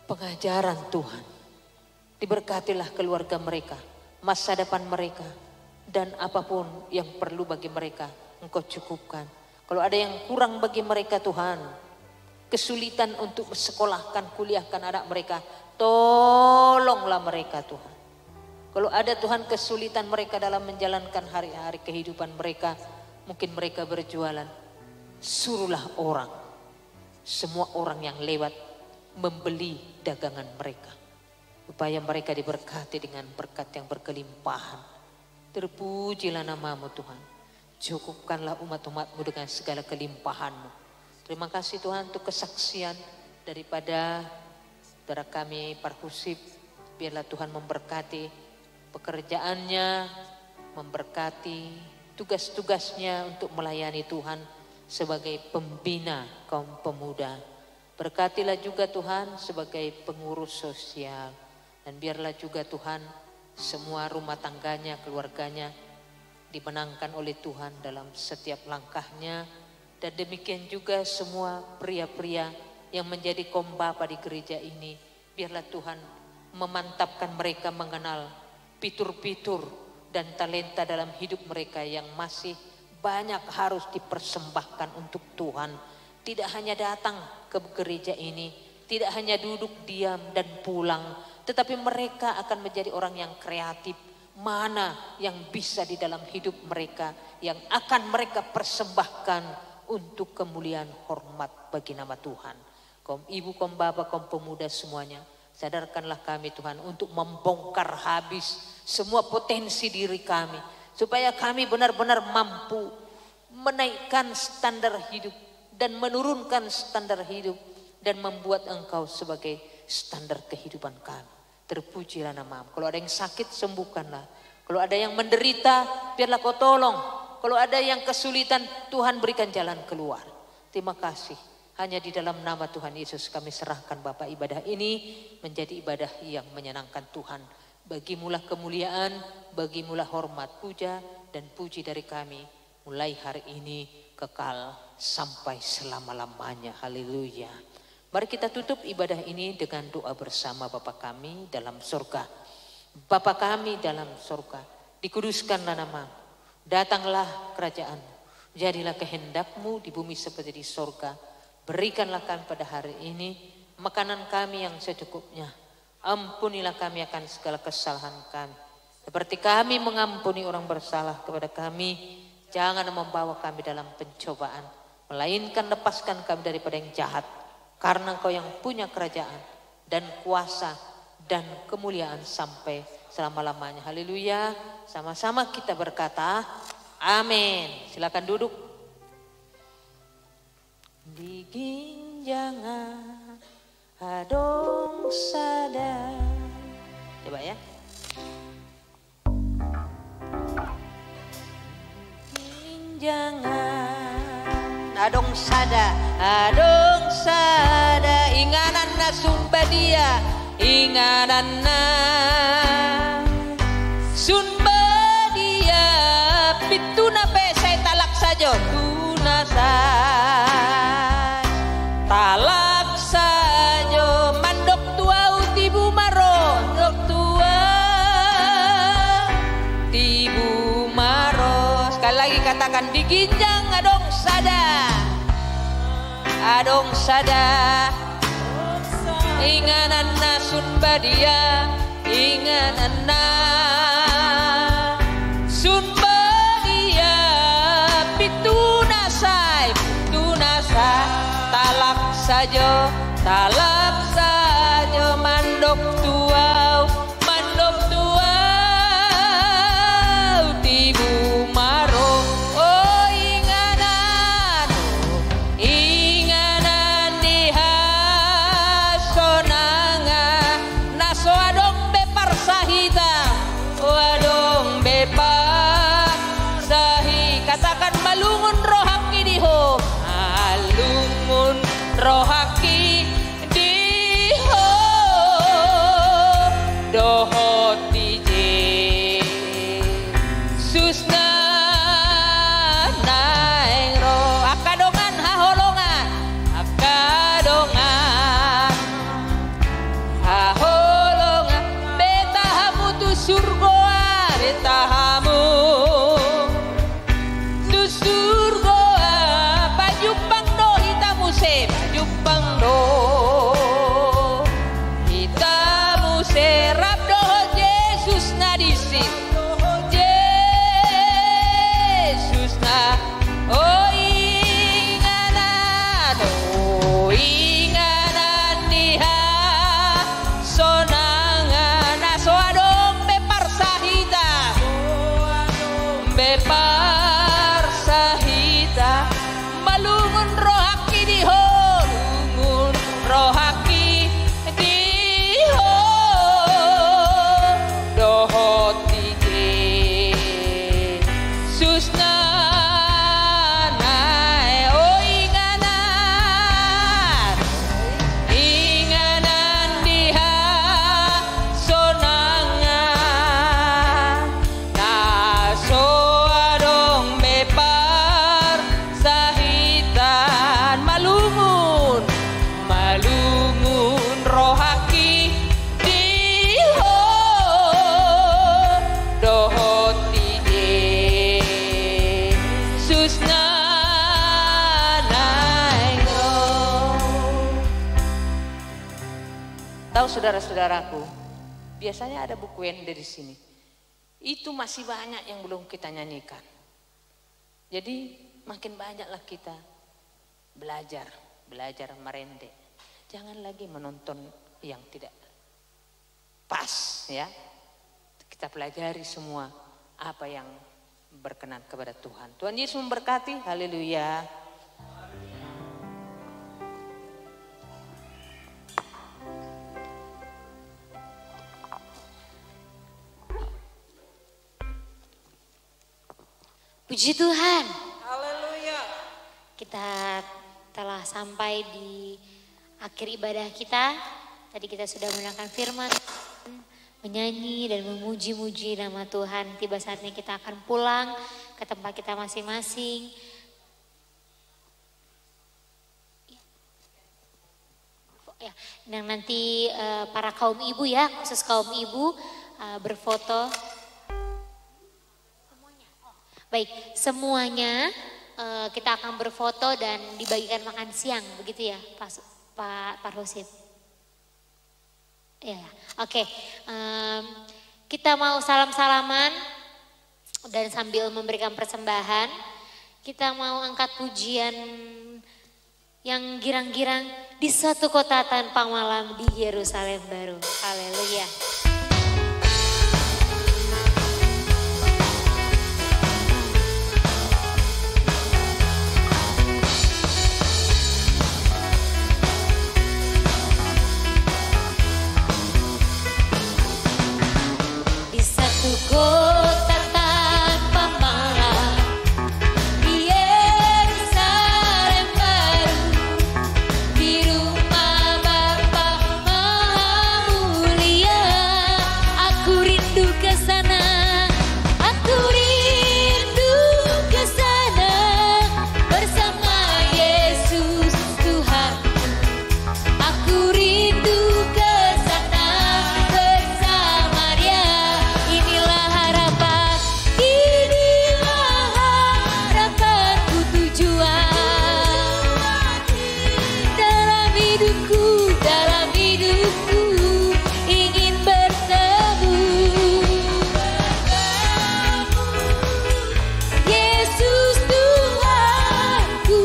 pengajaran Tuhan. Diberkatilah keluarga mereka, masa depan mereka, dan apapun yang perlu bagi mereka Engkau cukupkan. Kalau ada yang kurang bagi mereka Tuhan, kesulitan untuk sekolahkan, kuliahkan anak mereka, tolonglah mereka Tuhan. Kalau ada Tuhan kesulitan mereka dalam menjalankan hari-hari kehidupan mereka, mungkin mereka berjualan, suruhlah orang, semua orang yang lewat membeli dagangan mereka. Supaya mereka diberkati dengan berkat yang berkelimpahan. Terpujilah nama-Mu Tuhan. Cukupkanlah umat-umat-Mu dengan segala kelimpahan-Mu. Terima kasih Tuhan untuk kesaksian daripada saudara kami Parhusip. Biarlah Tuhan memberkati pekerjaannya, memberkati tugas-tugasnya untuk melayani Tuhan sebagai pembina kaum pemuda. Berkatilah juga Tuhan sebagai pengurus sosial. Dan biarlah juga Tuhan semua rumah tangganya, keluarganya dimenangkan oleh Tuhan dalam setiap langkahnya. Dan demikian juga semua pria-pria yang menjadi kaum bapa di gereja ini. Biarlah Tuhan memantapkan mereka mengenal fitur-fitur dan talenta dalam hidup mereka yang masih banyak harus dipersembahkan untuk Tuhan. Tidak hanya datang ke gereja ini, tidak hanya duduk diam dan pulang, tetapi mereka akan menjadi orang yang kreatif. Mana yang bisa di dalam hidup mereka yang akan mereka persembahkan untuk kemuliaan hormat bagi nama Tuhan. Kaum ibu, kaum bapak, kaum pemuda semuanya, sadarkanlah kami Tuhan untuk membongkar habis semua potensi diri kami. Supaya kami benar-benar mampu menaikkan standar hidup dan menurunkan standar hidup dan membuat Engkau sebagai standar kehidupan kami. Terpujilah nama-Mu. Kalau ada yang sakit, sembuhkanlah. Kalau ada yang menderita, biarlah Kau tolong. Kalau ada yang kesulitan, Tuhan berikan jalan keluar. Terima kasih. Hanya di dalam nama Tuhan Yesus kami serahkan Bapak ibadah ini menjadi ibadah yang menyenangkan Tuhan. Bagimulah kemuliaan, bagimulah hormat, puja dan puji dari kami. Mulai hari ini kekal sampai selama-lamanya. Haleluya. Mari kita tutup ibadah ini dengan doa bersama. Bapa kami dalam surga. Bapa kami dalam surga. Dikuduskanlah nama. Datanglah kerajaan. Jadilah kehendak-Mu di bumi seperti di surga. Berikanlah kami pada hari ini makanan kami yang secukupnya. Ampunilah kami akan segala kesalahan kami. Seperti kami mengampuni orang bersalah kepada kami. Jangan membawa kami dalam pencobaan. Melainkan lepaskan kami daripada yang jahat. Karena Engkau yang punya kerajaan dan kuasa dan kemuliaan sampai selama-lamanya. Haleluya. Sama-sama kita berkata, amin. Silakan duduk. Di ginjangan adong sada. Coba ya. Ginjangan adong sada inganan na sumbadia, inganan na sumbadia, pituna pesay talak sajo, tunasay talak sajo, mandok tua utibu maro, mandok tua tibu maro. Sekali lagi katakan, di ginjang adong sada inganan na sunbadia, inganan na sunbadia, pitunasay talak sajo mandok tuaw tibu maro. Oh inganan diha sonanga naso adong bepar sahita, adong bepar sahi. Katakan malungun rohaki diho, malungun rohaki diho, dohot dije susna naeng ro akadongan haholongan betahamu tu surgoa, betahamu tu surgoa, pajupang do hitamu se, pajupang do hitamu se, rabdo Yesus na disi, Yesus na oh inganan diha sonangan naso adong bepar sahita, malungun rohaki diho, lungun rohaki diho, dohot dije susna nae. Oh inganan diha sonangan naso adong bepar sahitan, malungun rohaki diho, dohot dije susna naengo. Tahu saudara-saudaraku, biasanya ada buku Wende di sini. Itu masih banyak yang belum kita nyanyikan. Jadi makin banyaklah kita belajar merende. Jangan lagi menonton yang tidak pas ya. Kita pelajari semua apa yang berkenan kepada Tuhan. Tuhan Yesus memberkati. Haleluya. Puji Tuhan. Haleluya. Kita telah sampai di akhir ibadah kita. Tadi kita sudah mendengarkan firman, menyanyi dan memuji-muji nama Tuhan. Tiba saatnya kita akan pulang ke tempat kita masing-masing. Ya, yang nanti para kaum ibu ya, khusus kaum ibu berfoto. Baik, semuanya kita akan berfoto dan dibagikan makan siang, begitu ya Pak Rosid? Ya, oke. Kita mau salam-salaman dan sambil memberikan persembahan, kita mau angkat pujian yang girang-girang di suatu kota tanpa malam di Yerusalem baru. Haleluya. Di satu kota tanpa malam di Yerusalem baru, di rumah Bapa Maha Mulia, aku rindu ke sana, aku rindu ke sana bersama Yesus Tuhan. Aku rindu ke sana bersama Dia. Inilah harapan, inilah harapanku, tujuan dalam hidupku ingin bertemu Yesus Tuhanku,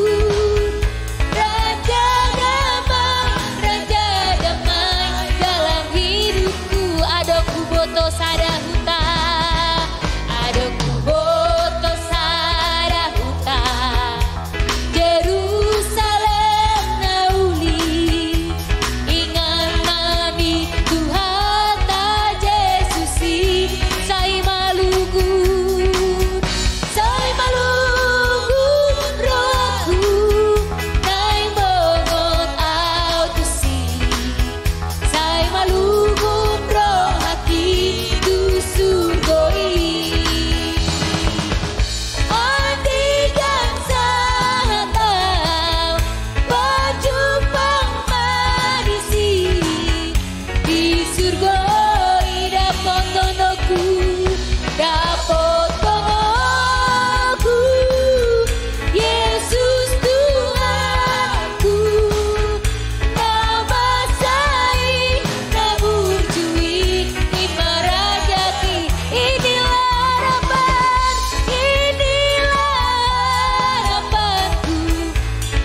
Raja damai dalam hidupku. Adonku boto sada huta, adonku boto sada huta, Jerusalem nauli, ingat nami Tuhan ta Jesusi, sai malugun rohku, nai mongot autusi, sai malugun roh hati tu surgoi. Andikan sahatau pajumpang madisi, di surgoi dapot tonoku, Yesus Tuhanku, nama sai, nabur cui, lima rajaki. Inilah harapanku,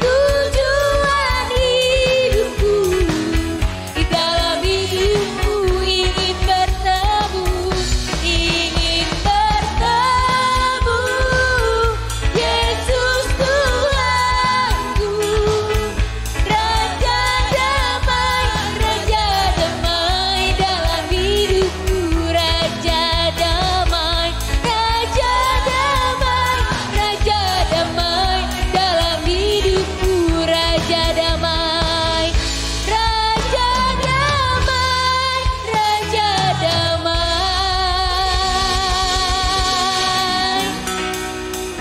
tujuan hidupku. Di dalam hidupku ingin bertemu Yesus Tuhanku, Raja damai dalam hidupku, Raja damai dalam hidupku, Raja damai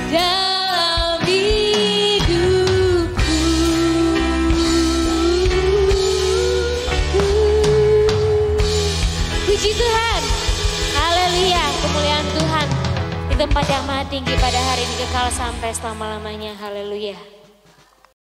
dalam hidupku. Puji Tuhan, haleluya, kemuliaan Tuhan di tempat yang maha tinggi pada hari ini kekal sampai selama-lamanya, haleluya.